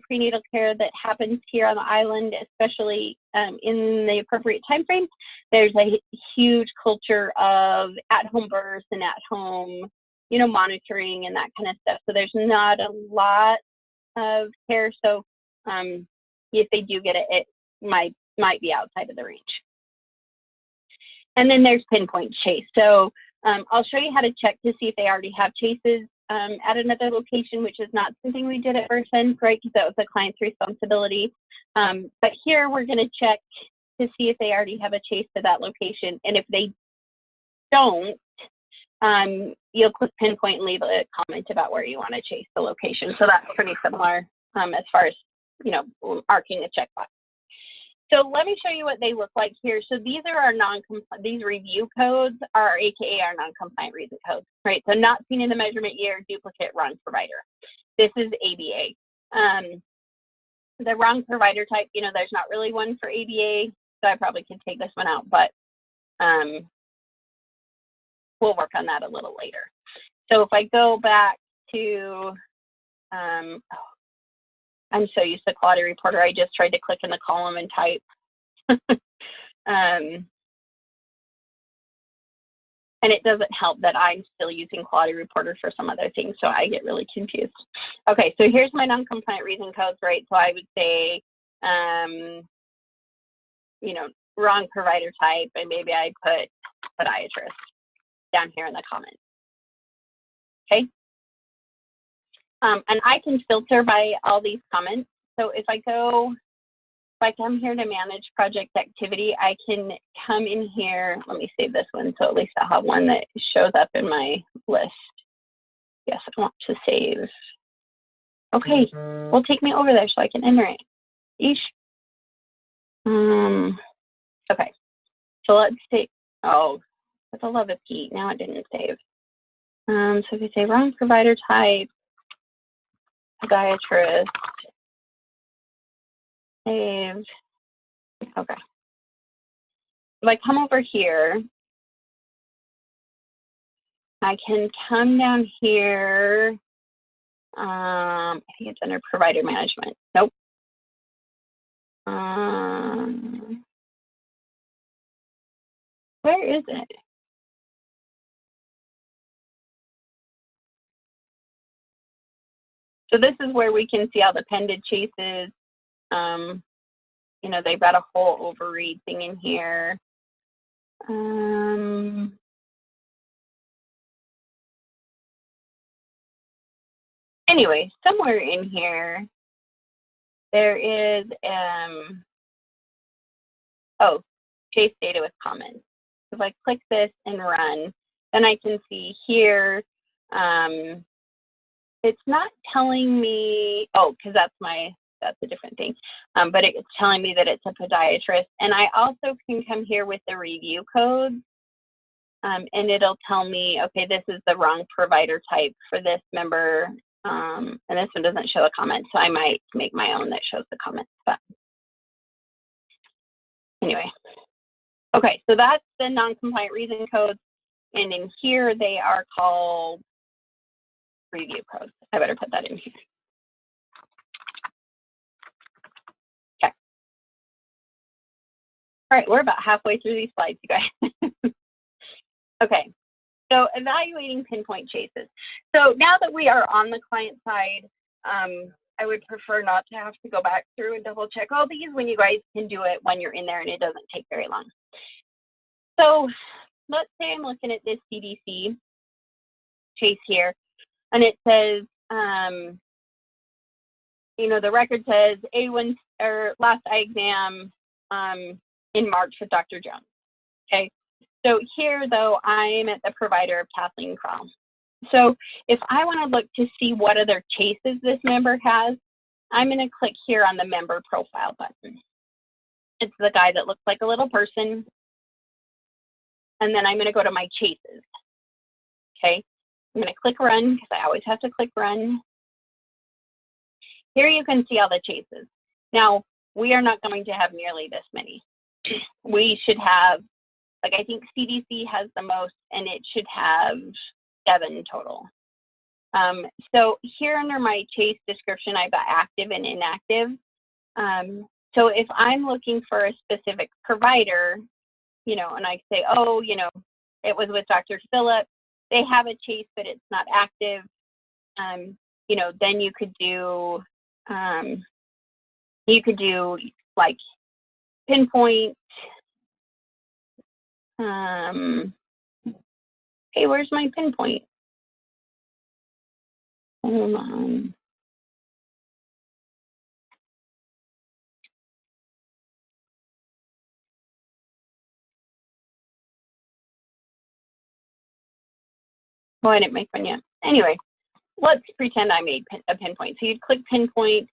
prenatal care that happens here on the island, especially in the appropriate time frame. There's a huge culture of at-home births and at-home, you know, monitoring and that kind of stuff. So there's not a lot of care. So if they do get it, it might be outside of the range. And then there's pinpoint chase. So I'll show you how to check to see if they already have chases at another location, which is not something we did at Versend, right? Because that was the client's responsibility. But here we're going to check to see if they already have a chase to that location. And if they don't, you'll click pinpoint and leave a comment about where you want to chase the location. So that's pretty similar as far as, you know, marking a checkbox. So let me show you what they look like here. So these are our these review codes are AKA our non-compliant reason codes, right? So not seen in the measurement year, duplicate, wrong provider. This is ABA. The wrong provider type, you know, there's not really one for ABA, so I probably could take this one out, but we'll work on that a little later. So if I go back to, I'm so used to Quality Reporter, I just tried to click in the column and type. And it doesn't help that I'm still using Quality Reporter for some other things, so I get really confused. Okay, so here's my non-compliant reason codes, right? So I would say, you know, wrong provider type, and maybe I put podiatrist down here in the comments. Okay. And I can filter by all these comments. So if I come here to manage project activity, I can come in here. Let me save this one so at least I'll have one that shows up in my list. Yes, I want to save. Okay, well, take me over there so I can enter it. Eesh. Okay, so let's take, oh, for the love of Pete, now it didn't save. So if you say wrong provider type, podiatrist, save, okay. If I come over here, I can come down here, I think it's under provider management, nope. Where is it? So this is where we can see all the pended chases. You know, they've got a whole overread thing in here. Anyway, somewhere in here, there is, oh, chase data with comments. If I click this and run, then I can see here, it's not telling me, oh, because that's a different thing, but it's telling me that it's a podiatrist. And I also can come here with the review code, and it'll tell me, okay, this is the wrong provider type for this member, and this one doesn't show a comment, so I might make my own that shows the comments. But anyway, Okay, so that's the non-compliant reason codes. And in here, they are called review codes. I better put that in here. Okay. All right, we're about halfway through these slides, you guys. Okay, so evaluating pinpoint chases. So now that we are on the client side, I would prefer not to have to go back through and double check all these when you guys can do it when you're in there and it doesn't take very long. So let's say I'm looking at this CDC chase here, and it says, you know, the record says A1 or last eye exam in March with Dr. Jones. Okay, so here though I'm at the provider of Kathleen Kroll. So if I want to look to see what other chases this member has, I'm going to click here on the member profile button. It's the guy that looks like a little person. And then I'm going to go to my chases. Okay, I'm going to click run because I always have to click run. Here you can see all the chases. Now, we are not going to have nearly this many. We should have, like, I think CDC has the most, and it should have 7 total. So here under my chase description, I've got active and inactive. So if I'm looking for a specific provider, you know, and I say, oh, you know, it was with Dr. Phillip, they have a chase, but it's not active, you know, then you could do like pinpoint. Hey, where's my pinpoint? Hold on. Oh, I didn't make one yet. Anyway, let's pretend I made a pinpoint. So you'd click pinpoint,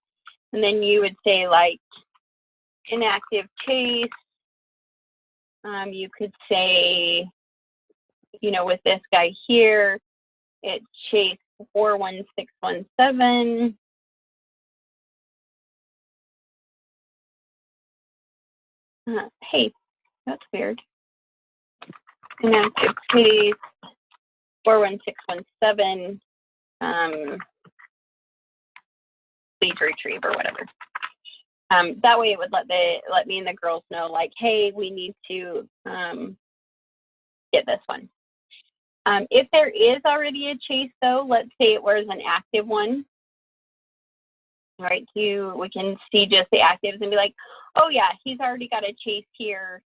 and then you would say like inactive chase. You could say, you know, with this guy here, it's chase 41617. Hey, that's weird. Inactive chase 41617. Please retrieve or whatever. That way it would let me and the girls know, like, hey, we need to get this one. If there is already a chase, though, let's say it was an active one, right? We can see just the actives and be like, oh yeah, he's already got a chase here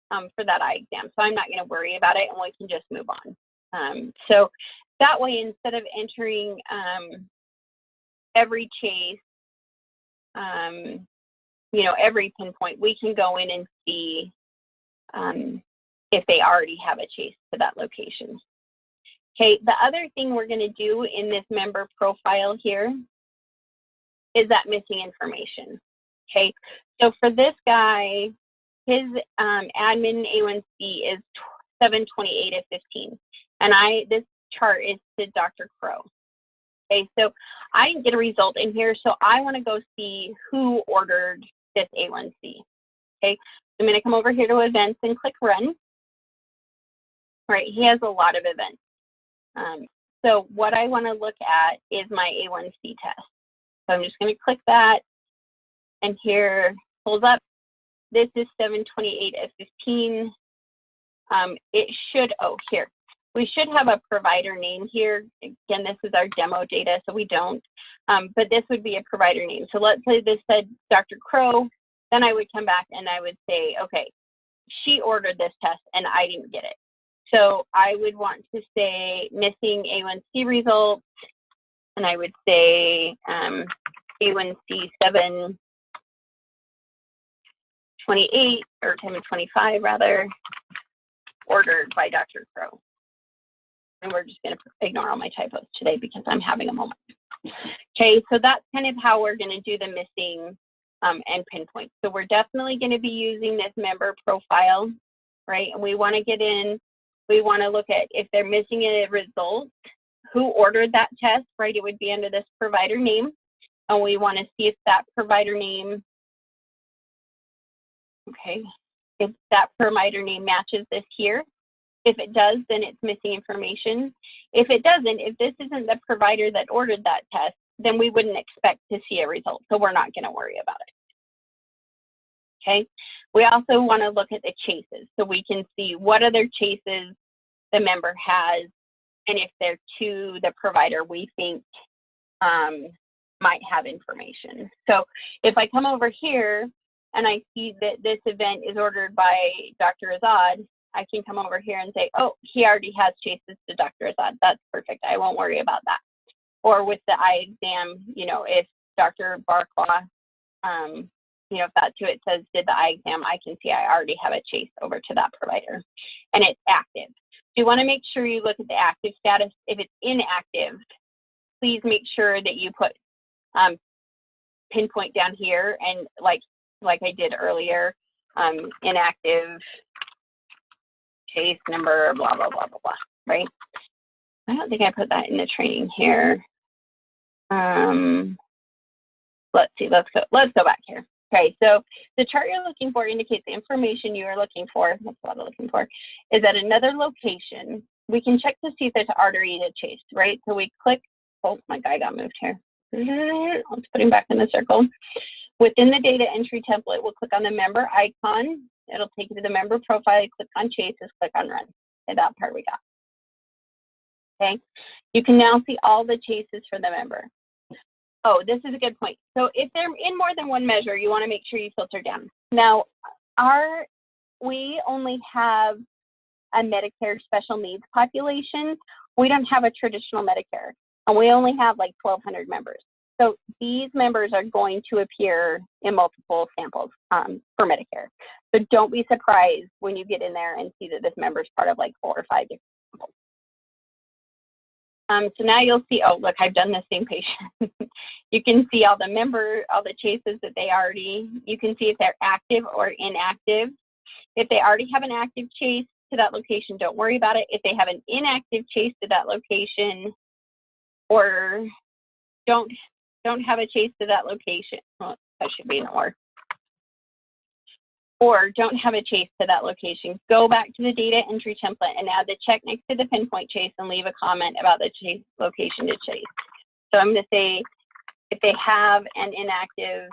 for that eye exam, so I'm not going to worry about it, and we can just move on. So that way, instead of entering every chase, you know, every pinpoint, we can go in and see if they already have a chase to that location. Okay, the other thing we're going to do in this member profile here is that missing information. Okay, so for this guy, his admin A1C is 728 of 15, and this chart is to Dr. Crow. Okay, so I didn't get a result in here, so I want to go see who ordered this A1C. Okay, I'm going to come over here to events and click run. All right, he has a lot of events. So what I want to look at is my A1C test. So I'm just going to click that, and here pulls up. This is 728 of 15. It should, oh, here. We should have a provider name here. Again, this is our demo data, so we don't. But this would be a provider name. So let's say this said Dr. Crow. Then I would come back and I would say, okay, she ordered this test and I didn't get it. So I would want to say missing A1C results, and I would say A1C 728 or 725 rather, ordered by Dr. Crow. And we're just going to ignore all my typos today because I'm having a moment. Okay, so that's kind of how we're going to do the missing and pinpoint. So we're definitely going to be using this member profile, right? And we want to get in. We want to look at if they're missing a result, who ordered that test, right? It would be under this provider name. And we want to see if that provider name, okay, if that provider name matches this here. If it does, then it's missing information. If it doesn't, if this isn't the provider that ordered that test, then we wouldn't expect to see a result, so we're not going to worry about it. Okay, we also want to look at the chases, so we can see what other chases the member has, and if they're to the provider we think might have information. So if I come over here and I see that this event is ordered by Dr. Azad, I can come over here and say, oh, he already has chases to Dr. Azad. That's perfect. I won't worry about that. Or with the eye exam, you know, if Dr. Barklaw, you know, if that's who it says did the eye exam, I can see I already have a chase over to that provider and it's active. So you want to make sure you look at the active status. If it's inactive, please make sure that you put pinpoint down here and like I did earlier, inactive chase number, blah, blah, blah, blah, blah, right? I don't think I put that in the training here. Let's see, let's go back here. Okay, so the chart you're looking for indicates the information you are looking for, that's what I'm looking for, is at another location. We can check to see if there's already a chase, right? So we click, oh, my guy got moved here. Let's put him back in the circle. Within the data entry template, we'll click on the member icon. It'll take you to the member profile. You click on chases, click on run. Okay, that part we got. Okay, you can now see all the chases for the member. Oh, this is a good point. So if they're in more than one measure, you want to make sure you filter down. Now, we only have a Medicare special needs population. We don't have a traditional Medicare, and we only have like 1,200 members. So these members are going to appear in multiple samples for Medicare. So don't be surprised when you get in there and see that this member is part of like 4 or 5 different samples. So now you'll see, oh, look, I've done the same patient. You can see all the chases that they already, you can see if they're active or inactive. If they already have an active chase to that location, don't worry about it. If they have an inactive chase to that location or don't have a chase to that location, well, that should be an or don't have a chase to that location, go back to the data entry template and add the check next to the pinpoint chase and leave a comment about the chase location to chase. So I'm going to say, if they have an inactive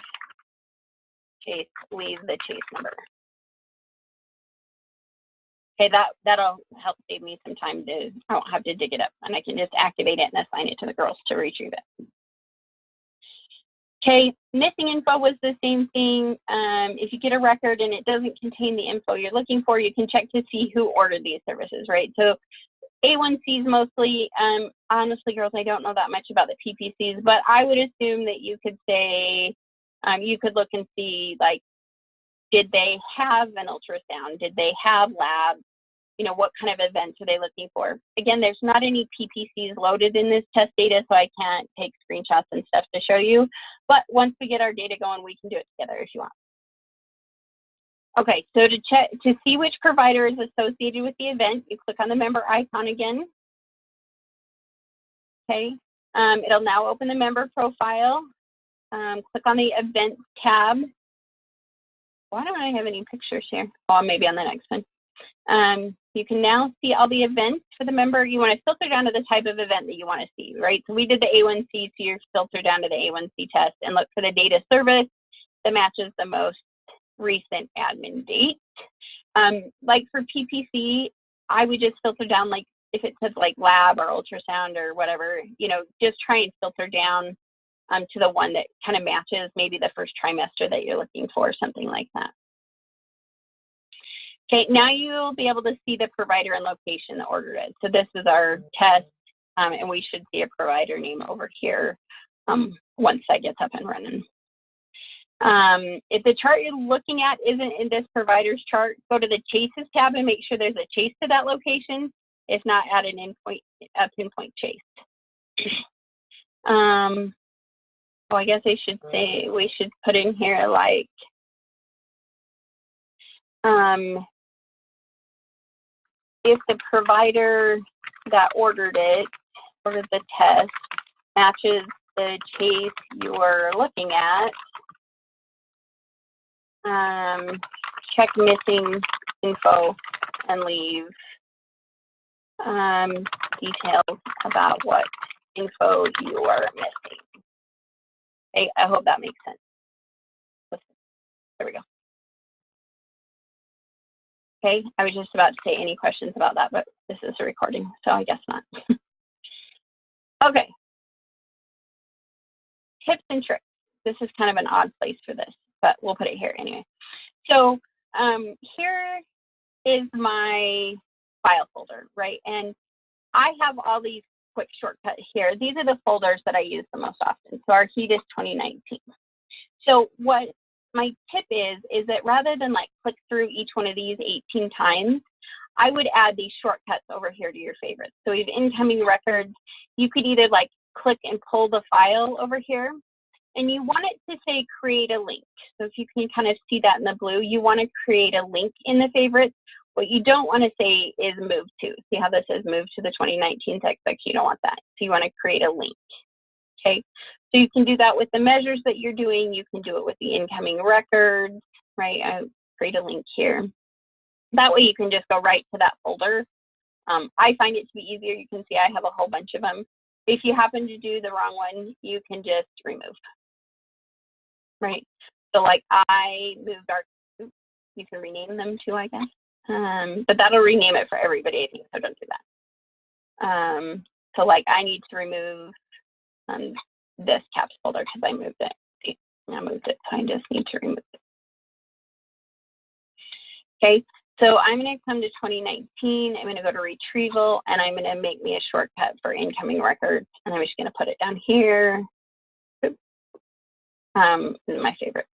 chase, leave the chase number. Okay, that'll help save me some time I don't have to dig it up and I can just activate it and assign it to the girls to retrieve it. Okay, missing info was the same thing. If you get a record and it doesn't contain the info you're looking for, you can check to see who ordered these services, right? So A1Cs mostly, honestly, girls, I don't know that much about the PPCs, but I would assume that you could say, you could look and see, like, did they have an ultrasound? Did they have labs? You know, what kind of events are they looking for? Again, there's not any PPCs loaded in this test data, so I can't take screenshots and stuff to show you. But once we get our data going, we can do it together if you want. Okay, so to see which provider is associated with the event, you click on the member icon again. Okay, it'll now open the member profile. Click on the events tab. Why don't I have any pictures here? Oh, maybe on the next one. You can now see all the events for the member. You want to filter down to the type of event that you want to see, right? So we did the A1C, so you filter down to the A1C test and look for the data service that matches the most recent admin date. Like for PPC, I would just filter down, like if it says like lab or ultrasound or whatever, you know, just try and filter down to the one that kind of matches maybe the first trimester that you're looking for, something like that. Okay, now you'll be able to see the provider and location that ordered it. So this is our test, and we should see a provider name over here once that gets up and running. If the chart you're looking at isn't in this provider's chart, go to the chases tab and make sure there's a chase to that location. If not, add a pinpoint chase. Oh, I guess I should say, we should put in here like, if the provider that ordered the test matches the chase you're looking at, check missing info and leave details about what info you are missing. Okay, I hope that makes sense. There we go. Okay, I was just about to say any questions about that, but this is a recording, so I guess not. Okay. Tips and tricks. This is kind of an odd place for this, but we'll put it here anyway. So here is my file folder, right? And I have all these quick shortcuts here. These are the folders that I use the most often. So our heat is 2019. So what my tip is that rather than like click through each one of these 18 times, I would add these shortcuts over here to your favorites. So we have incoming records. You could either like click and pull the file over here, and you want it to say create a link. So if you can kind of see that in the blue, you want to create a link in the favorites. What you don't want to say is move to. See how this says move to the 2019 textbook? You don't want that. So you want to create a link. Okay, so you can do that with the measures that you're doing. You can do it with the incoming records, right? I create a link here. That way you can just go right to that folder. I find it to be easier. You can see I have a whole bunch of them. If you happen to do the wrong one, you can just remove, right? So like I moved our, oops, you can rename them too, I guess. But that'll rename it for everybody, I think, so don't do that. So like I need to remove this caps folder because I moved it. See, I moved it, so I just need to remove it. Okay, so I'm going to come to 2019. I'm going to go to retrieval, and I'm going to make me a shortcut for incoming records, and I'm just going to put it down here. Oops. This is my favorite.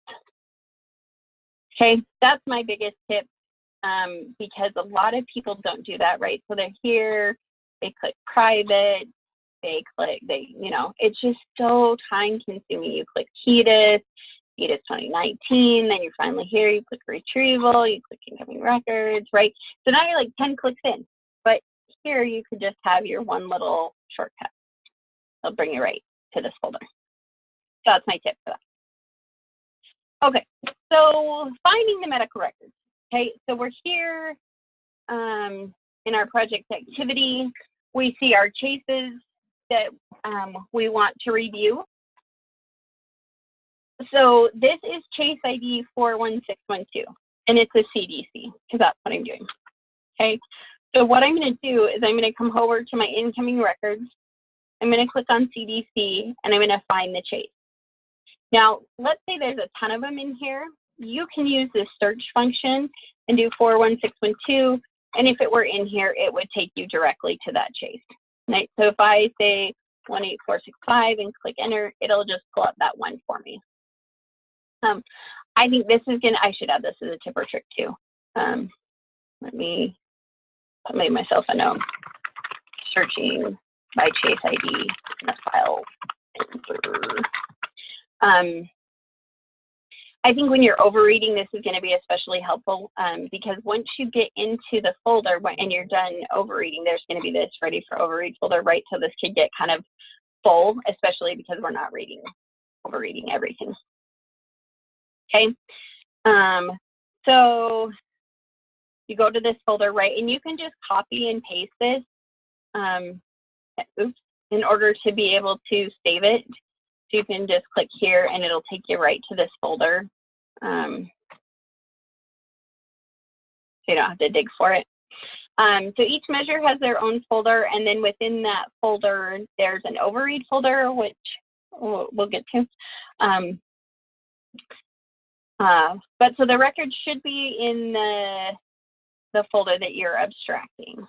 Okay, that's my biggest tip because a lot of people don't do that, right? So they're here, they click private, they click, you know, it's just so time consuming. You click HEDIS 2019, then you're finally here, you click retrieval, you click incoming records, right? So now you're like 10 clicks in, but here you could just have your one little shortcut. It'll bring you right to this folder. So that's my tip for that. Okay, so finding the medical records. Okay, so we're here in our project activity. We see our chases that we want to review. So this is Chase ID 41612, and it's a CDC, because that's what I'm doing. Okay, so what I'm going to do is I'm going to come over to my incoming records. I'm going to click on CDC, and I'm going to find the chase. Now, let's say there's a ton of them in here. You can use this search function and do 41612, and if it were in here, it would take you directly to that chase. Right? So if I say 18465 and click enter, it'll just pull up that one for me. I think this is I should add this as a tip or trick too. Let me make myself a note. Searching by Chase ID in the file. I think when you're overreading, this is going to be especially helpful because once you get into the folder and you're done overreading, there's going to be this ready for overread folder, right? So this could get kind of full, especially because we're not overreading everything. Okay, so you go to this folder, right, and you can just copy and paste this in order to be able to save it. So you can just click here and it'll take you right to this folder. So you don't have to dig for it. So each measure has their own folder, and then within that folder, there's an overread folder, which we'll get to. But so the record should be in the folder that you're abstracting.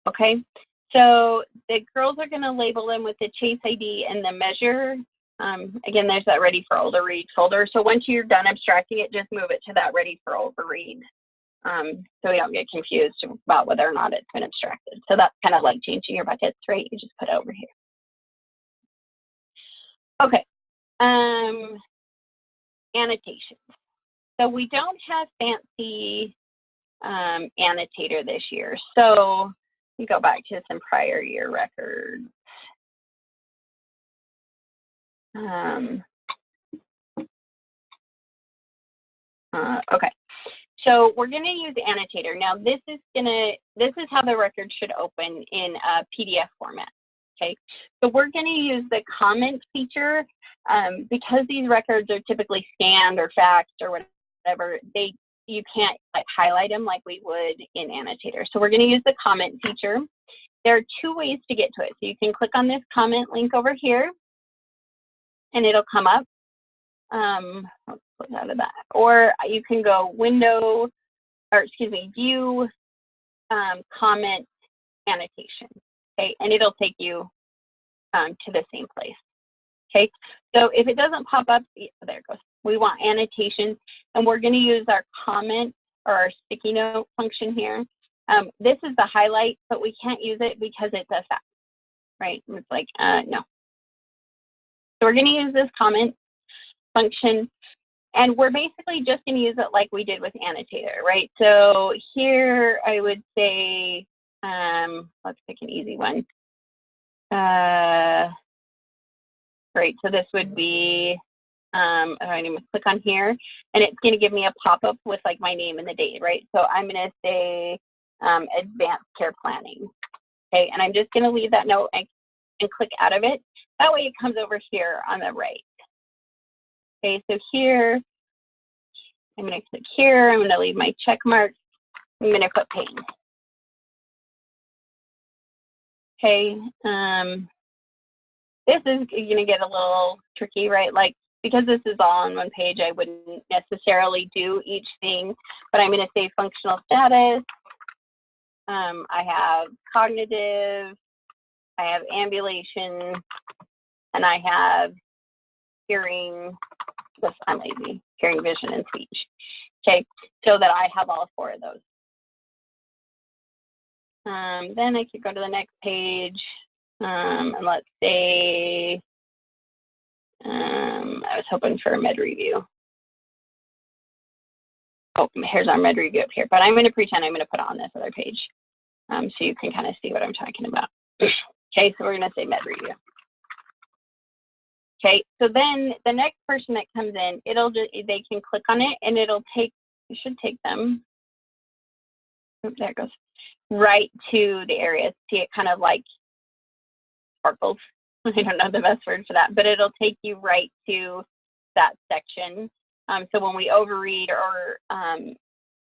Okay, so the girls are going to label them with the Chase ID and the measure. Again, there's that ready for overread folder. So once you're done abstracting it, just move it to that ready for overread. So we don't get confused about whether or not it's been abstracted. So that's kind of like changing your buckets, right? You just put it over here. Okay. Annotations. So we don't have fancy annotator this year. So we go back to some prior year records. Okay, so we're gonna use Annotator. Now this is how the record should open in a PDF format. Okay, so we're gonna use the comment feature because these records are typically scanned or faxed or whatever. You can't like highlight them like we would in Annotator. So we're gonna use the comment feature. There are two ways to get to it. So you can click on this comment link over here and it'll come up. Let's click out of that. Or you can go view comment annotation. Okay, and it'll take you to the same place. Okay, so if it doesn't pop up, there it goes. We want annotations, and we're going to use our comment or our sticky note function here. This is the highlight, but we can't use it because it's a fact, right? It's like, no. So we're going to use this comment function, and we're basically just going to use it like we did with Annotator, right? So here I would say, let's pick an easy one. Right, so this would be, I'm going to click on here, and it's going to give me a pop-up with like my name and the date, right? So I'm going to say advanced care planning, okay? And I'm just going to leave that note and click out of it. That way it comes over here on the right. Okay, so here, I'm going to click here. I'm going to leave my check mark. I'm going to put pain. Okay, this is going to get a little tricky, right? Like, because this is all on one page, I wouldn't necessarily do each thing, but I'm going to say functional status. I have cognitive, I have ambulation, and I have hearing, I'm lazy, hearing, vision, and speech. Okay, so that I have all four of those. Then I could go to the next page, and let's say, I was hoping for a med review. Oh, here's our med review up here, but I'm going to pretend I'm going to put it on this other page so you can kind of see what I'm talking about. Okay, so we're going to say med review. Okay, so then the next person that comes in, they can click on it and it should take them, oops, there it goes, right to the area. See, it kind of like sparkles. I don't know the best word for that, but it'll take you right to that section. So when we overread or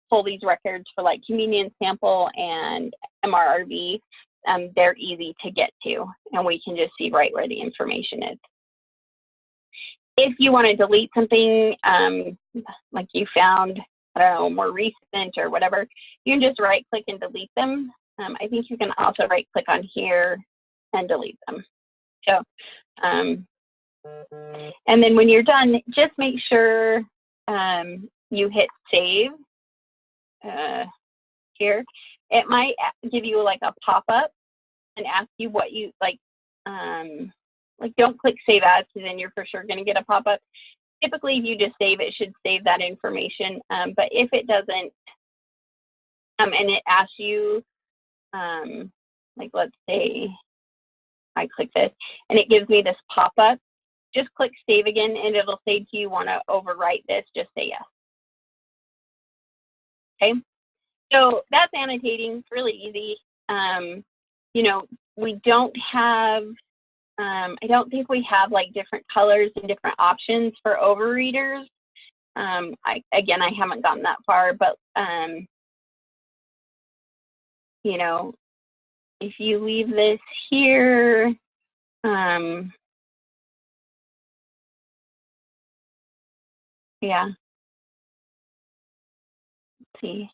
pull these records for like convenience sample and MRRV, they're easy to get to, and we can just see right where the information is. If you want to delete something like you found, I don't know, more recent or whatever, you can just right click and delete them. I think you can also right click on here and delete them. So, and then when you're done, just make sure you hit save here. It might give you like a pop-up and ask you what you like don't click save as, because then you're for sure going to get a pop-up. Typically, if you just save, it should save that information. But if it doesn't, and it asks you, like let's say I click this and it gives me this pop-up, just click save again and it'll say, do you want to overwrite this? Just say yes. Okay, so that's annotating. It's really easy. You know, we don't have, I don't think we have like different colors and different options for overreaders. Again, I haven't gotten that far, but you know, if you leave this here, yeah. Let's see.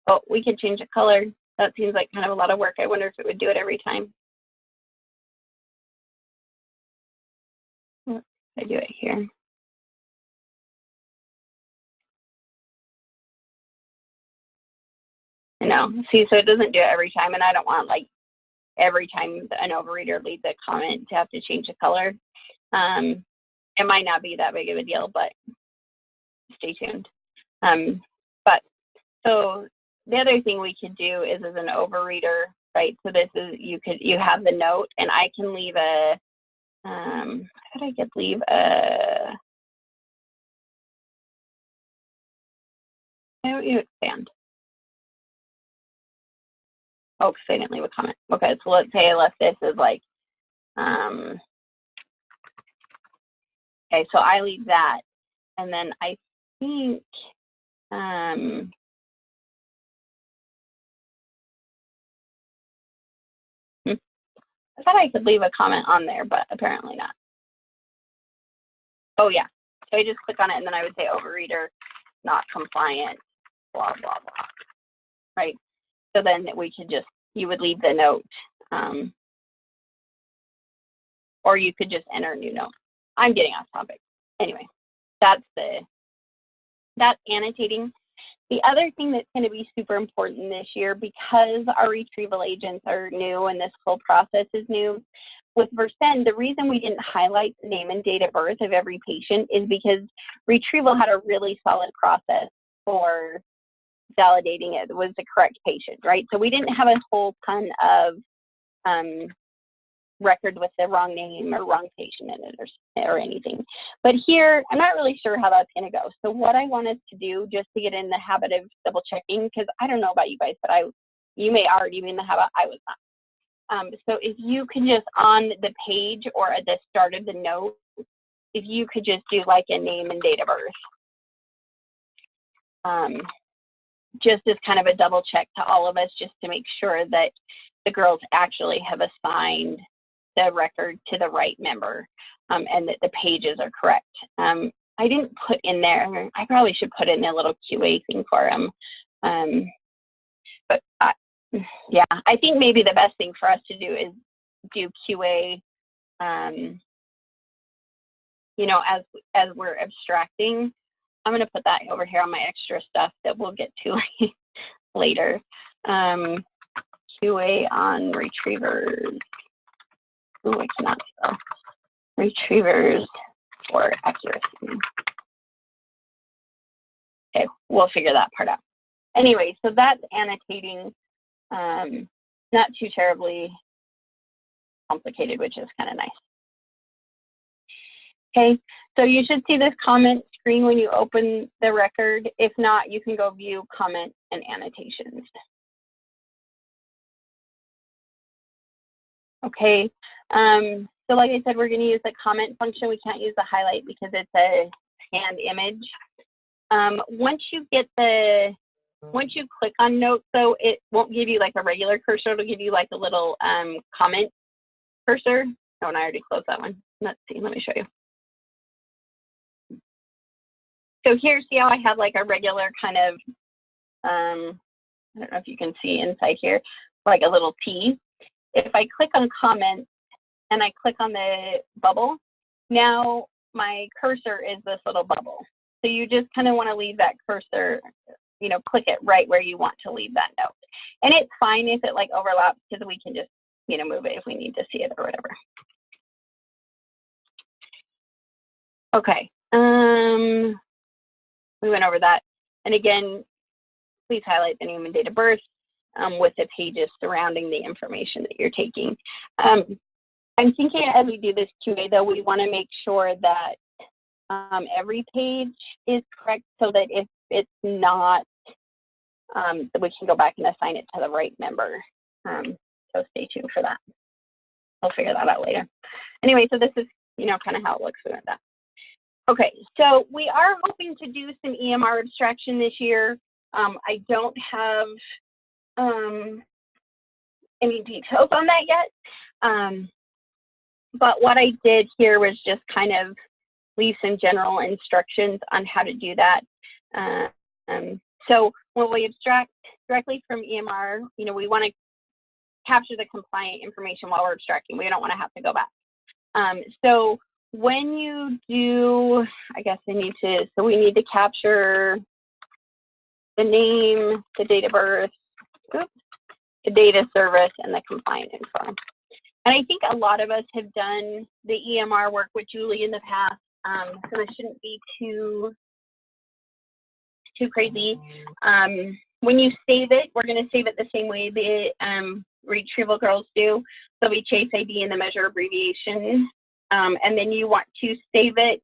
Oh, we could change the color. That seems like kind of a lot of work. I wonder if it would do it every time. I do it here. I know. See, so it doesn't do it every time, and I don't want like every time an overreader leaves a comment to have to change the color. It might not be that big of a deal, but stay tuned. But so the other thing we could do is as an overreader, right? So this is, you have the note, and I can leave a, how could I leave a, Oh, because I didn't leave a comment. Okay, so let's say I left this as like, okay, so I leave that. And then I think, I thought I could leave a comment on there, but apparently not. Oh yeah, so I just click on it and then I would say overreader, not compliant, blah, blah, blah, right? So then we could just, you would leave the note, or you could just enter a new note. I'm getting off topic. Anyway, that's annotating. The other thing that's going to be super important this year, because our retrieval agents are new and this whole process is new, with Versend, the reason we didn't highlight the name and date of birth of every patient is because retrieval had a really solid process for validating it was the correct patient, right? So we didn't have a whole ton of record with the wrong name or wrong patient in it or anything. But here, I'm not really sure how that's going to go. So what I want us to do, just to get in the habit of double checking, because I don't know about you guys, but you may already be in the habit, I was not. So if you can just on the page or at the start of the note, if you could just do like a name and date of birth, just as kind of a double check to all of us, just to make sure that the girls actually have assigned the record to the right member, and that the pages are correct. I didn't put in there, I probably should put in a little QA thing for them. But yeah, I think maybe the best thing for us to do is do QA, you know, as we're abstracting. I'm going to put that over here on my extra stuff that we'll get to later. QA on retrievers. Oh, I cannot spell. Retrievers for accuracy. Okay, we'll figure that part out. Anyway, so that's annotating. Not too terribly complicated, which is kind of nice. Okay, so you should see this comment screen when you open the record. If not, you can go view comment and annotations. Okay, so like I said, we're going to use the comment function. We can't use the highlight because it's a scanned image. Once you click on notes, though, it won't give you like a regular cursor. It'll give you like a little comment cursor. Oh, and I already closed that one. Let's see, let me show you. So here, see how I have like a regular kind of, I don't know if you can see inside here, like a little T. If I click on comment and I click on the bubble, now my cursor is this little bubble. So you just kind of want to leave that cursor, you know, click it right where you want to leave that note. And it's fine if it like overlaps, because we can just, you know, move it if we need to see it or whatever. Okay, we went over that. And again, please highlight the name and date of birth with the pages surrounding the information that you're taking. I'm thinking as we do this QA, though, we want to make sure that every page is correct, so that if it's not, we can go back and assign it to the right member. So stay tuned for that. We'll figure that out later. Anyway, so this is, you know, kind of how it looks with that. Okay, so we are hoping to do some EMR abstraction this year. I don't have any details on that yet. But what I did here was just kind of leave some general instructions on how to do that. So when we abstract directly from EMR, you know, we want to capture the compliant information while we're abstracting. We don't want to have to go back. So when you do, I guess I need to, so we need to capture the name, the date of birth, the date of service, and the compliant info. And I think a lot of us have done the EMR work with Julie in the past, so it shouldn't be too crazy. When you save it, we're going to save it the same way the retrieval girls do. So we chase ID and the measure abbreviation, and then you want to save it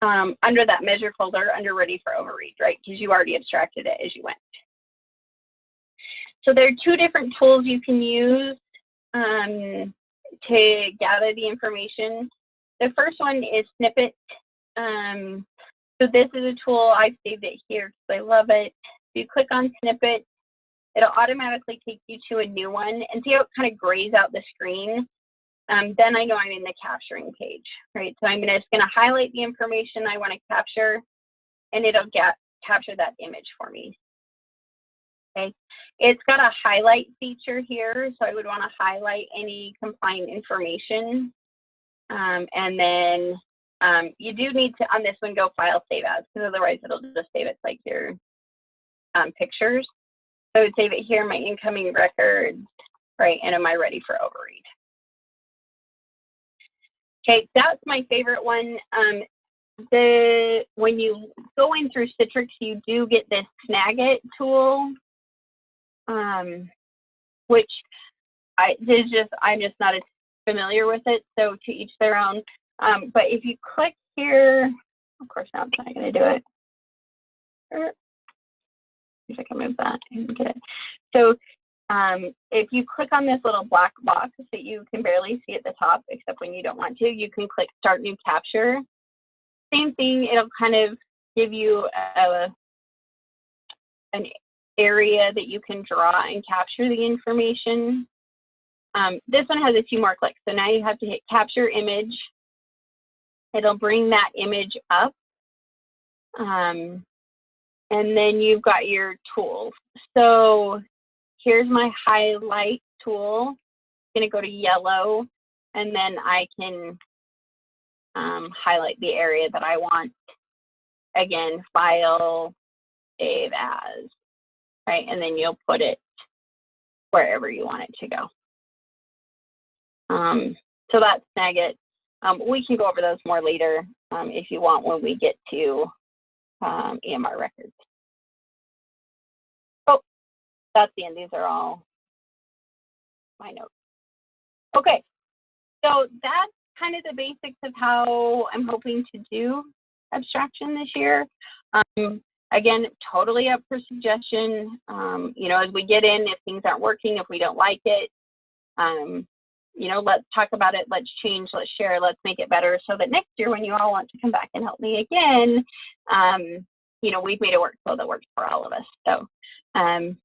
under that measure folder under ready for overread, right? Because you already abstracted it as you went. So there are two different tools you can use to gather the information. The first one is Snippet. So this is a tool, I've saved it here because I love it. If you click on Snippet, it'll automatically take you to a new one, and see how it kind of grays out the screen. Then I know I'm in the capturing page, right? So I'm just gonna highlight the information I want to capture, and it'll capture that image for me. Okay, it's got a highlight feature here, so I would want to highlight any compliant information. And then you do need to, on this one, go File, Save As, because otherwise it'll just save it like your pictures. So I would save it here, my incoming records, right, and am I ready for overread? Okay, that's my favorite one. When you go in through Citrix, you do get this Snagit tool, which I'm just not as familiar with it, so to each their own. But if you click here, of course now it's not going to do it. See if I can move that and get it. So if you click on this little black box that you can barely see at the top, except when you don't want to, you can click Start New Capture. Same thing, it'll kind of give you an area that you can draw and capture the information. This one has a few more clicks, so now you have to hit Capture Image. It'll bring that image up. And then you've got your tools. So here's my highlight tool. I'm going to go to yellow, and then I can highlight the area that I want. Again, File, Save As, right? And then you'll put it wherever you want it to go. So that's Snagit. We can go over those more later if you want when we get to EMR records. Oh, that's the end. These are all my notes. Okay, so that's kind of the basics of how I'm hoping to do abstraction this year. Again, totally up for suggestion. You know, as we get in, if things aren't working, if we don't like it, you know, let's talk about it, let's change, let's share, let's make it better, so that next year when you all want to come back and help me again, you know, we've made a workflow that works for all of us. So I'm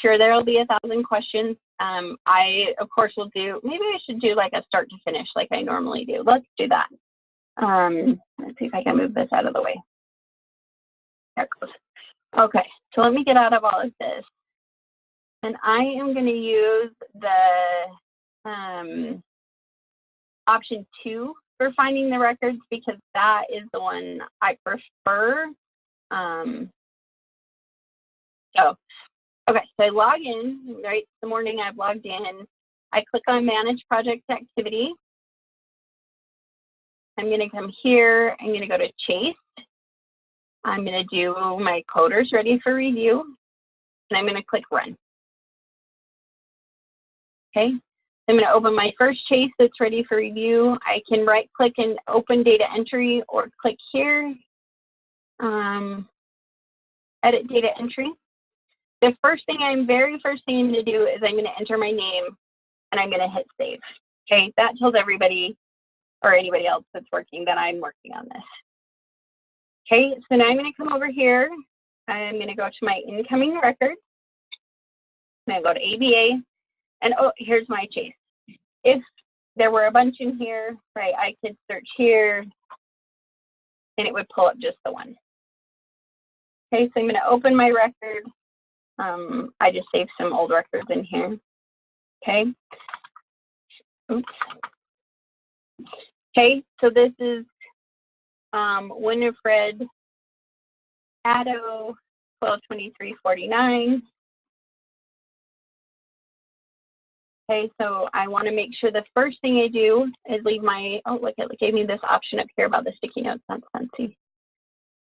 sure there will be 1,000 questions. I, of course, will do, maybe I should do like a start to finish like I normally do. Let's do that. Let's see if I can move this out of the way. There it goes. Okay, so let me get out of all of this. And I am going to use the option 2 for finding the records, because that is the one I prefer. Okay, so I log in, right? The morning I've logged in. I click on Manage Project Activity. I'm going to come here. I'm going to go to Chase. I'm going to do my coders ready for review, and I'm going to click Run. Okay, I'm going to open my first chase that's ready for review. I can right click and open data entry, or click here, edit data entry. The very first thing I'm going to do is I'm going to enter my name, and I'm going to hit save. Okay, that tells everybody or anybody else that's working that I'm working on this. Okay, so now I'm going to come over here. I'm going to go to my incoming record. I'm going to go to ABA. And oh, here's my chase. If there were a bunch in here, right, I could search here, and it would pull up just the one. Okay, so I'm going to open my record. I just saved some old records in here. Okay. Oops. Okay, so this is Winifred Addo, 12/23/49. Okay, so I want to make sure the first thing I do is leave my, oh, look, it gave me this option up here about the sticky notes. That's fancy.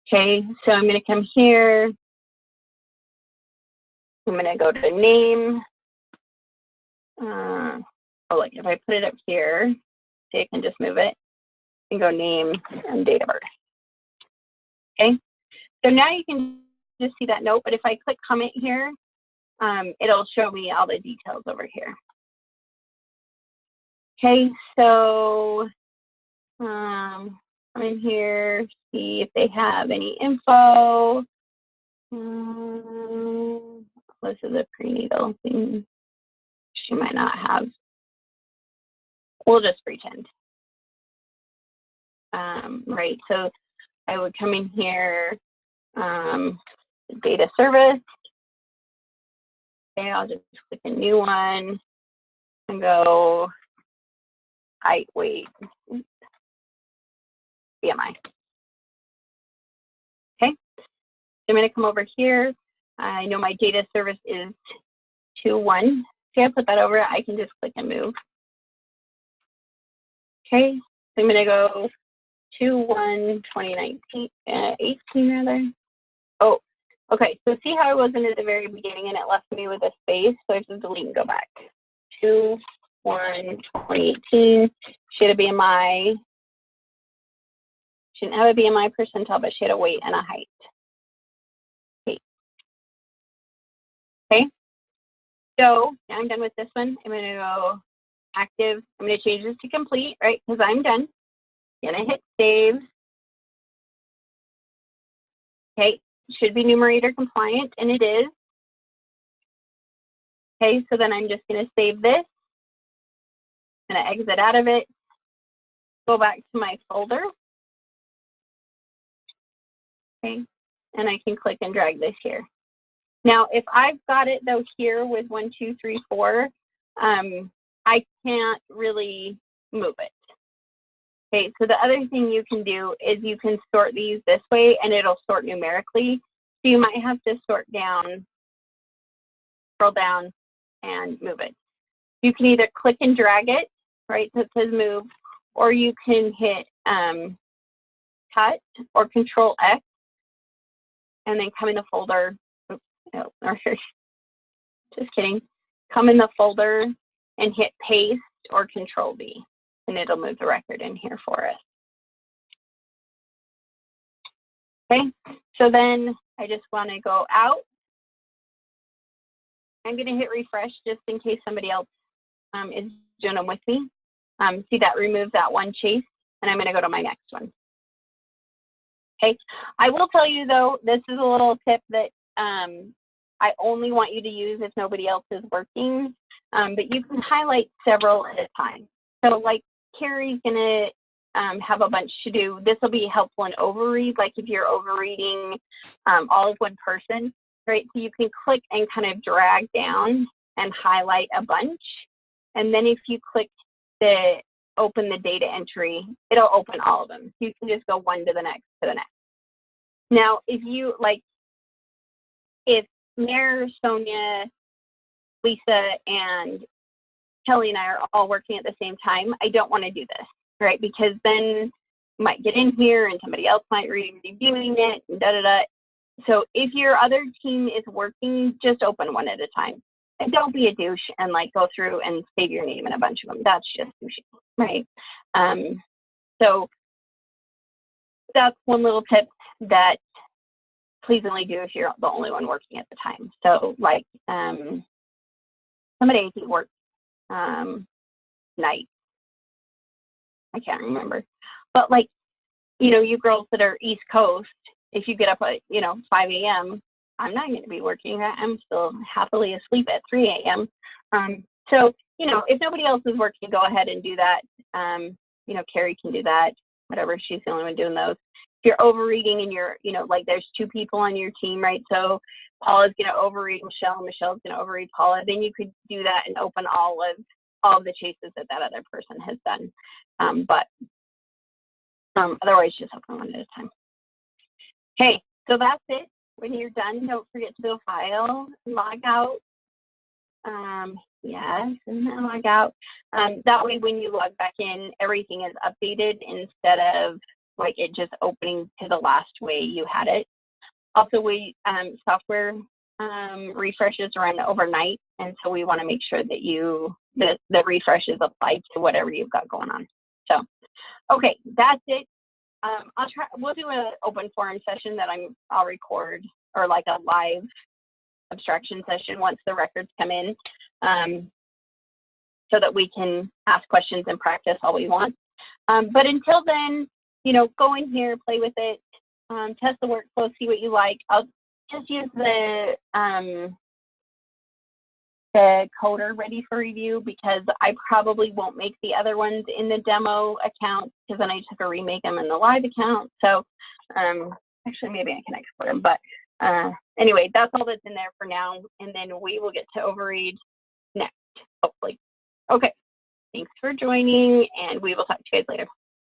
Okay, so I'm going to come here. I'm going to go to name. Oh, look, if I put it up here, see, I can just move it and go name and date of birth. Okay, so now you can just see that note, but if I click comment here, it'll show me all the details over here. Okay, so come in here, see if they have any info. This is a prenatal thing. She might not have. We'll just pretend. Right, so I would come in here, data service. Okay, I'll just click a new one and go height, weight, BMI. Okay, I'm going to come over here. I know my data service is 2-1. See, I put that over. I can just click and move. Okay, so I'm going to go 2-1-2019, 18 rather. Oh, okay. So see how I wasn't at the very beginning and it left me with a space. So I have to delete and go back. 2-1-2018. She had a BMI. She didn't have a BMI percentile, but she had a weight and a height. Okay. So now I'm done with this one. I'm going to go active. I'm going to change this to complete, right? Because I'm done. I'm going to hit save. Okay. Should be numerator compliant, and it is. Okay. So then I'm just going to save this. I'm going to exit out of it. Go back to my folder. Okay. And I can click and drag this here. Now, if I've got it though here with 1, 2, 3, 4, I can't really move it. Okay, so the other thing you can do is you can sort these this way and it'll sort numerically. So you might have to sort down, scroll down and move it. You can either click and drag it, right, so it says move, or you can hit cut or Control X and then come in the folder. Oops, no, just kidding. Come in the folder and hit paste or Control V, and it'll move the record in here for us. Okay, so then I just want to go out. I'm going to hit refresh just in case somebody else is doing them with me. See, that removes that one chase, and I'm going to go to my next one. Okay, I will tell you though, this is a little tip that I only want you to use if nobody else is working, but you can highlight several at a time. So like Carrie's gonna have a bunch to do. This will be helpful in overread, like if you're overreading all of one person, right? So you can click and kind of drag down and highlight a bunch. And then if you click the open the data entry, it'll open all of them. You can just go one to the next to the next. Now, if you like, if Mare, Sonia, Lisa, and Kelly and I are all working at the same time, I don't want to do this, right? Because then you might get in here and somebody else might be reviewing it and da-da-da. So if your other team is working, just open one at a time. And don't be a douche and like go through and save your name in a bunch of them. That's just douchey, right? So that's one little tip that please only do if you're the only one working at the time. So like somebody works night. I can't remember. But like, you know, you girls that are East Coast, if you get up at, 5 a.m., I'm not going to be working. I'm still happily asleep at 3 a.m. So, if nobody else is working, go ahead and do that. Carrie can do that, whatever. She's the only one doing those. If you're overreading and you're, like there's 2 people on your team, right? So Paula's going to overread Michelle, and Michelle's going to overread Paula. Then you could do that and open all of the chases that other person has done. Otherwise, just open one at a time. Okay, so that's it. When you're done, don't forget to go file, log out. Yes, and then log out. That way, when you log back in, everything is updated instead of like it just opening to the last way you had it. Also, software refreshes run overnight, and so we want to make sure that the refresh is applied to whatever you've got going on. So, okay, that's it. We'll do an open forum session that I'll record, or like a live abstraction session once the records come in, so that we can ask questions and practice all we want. But until then, you know, go in here, play with it, test the workflow, see what you like. I'll just use the coder ready for review, because I probably won't make the other ones in the demo account, because then I just have to remake them in the live account. So actually, maybe I can export them. But anyway, that's all that's in there for now. And then we will get to overread next, hopefully. Okay, thanks for joining, and we will talk to you guys later.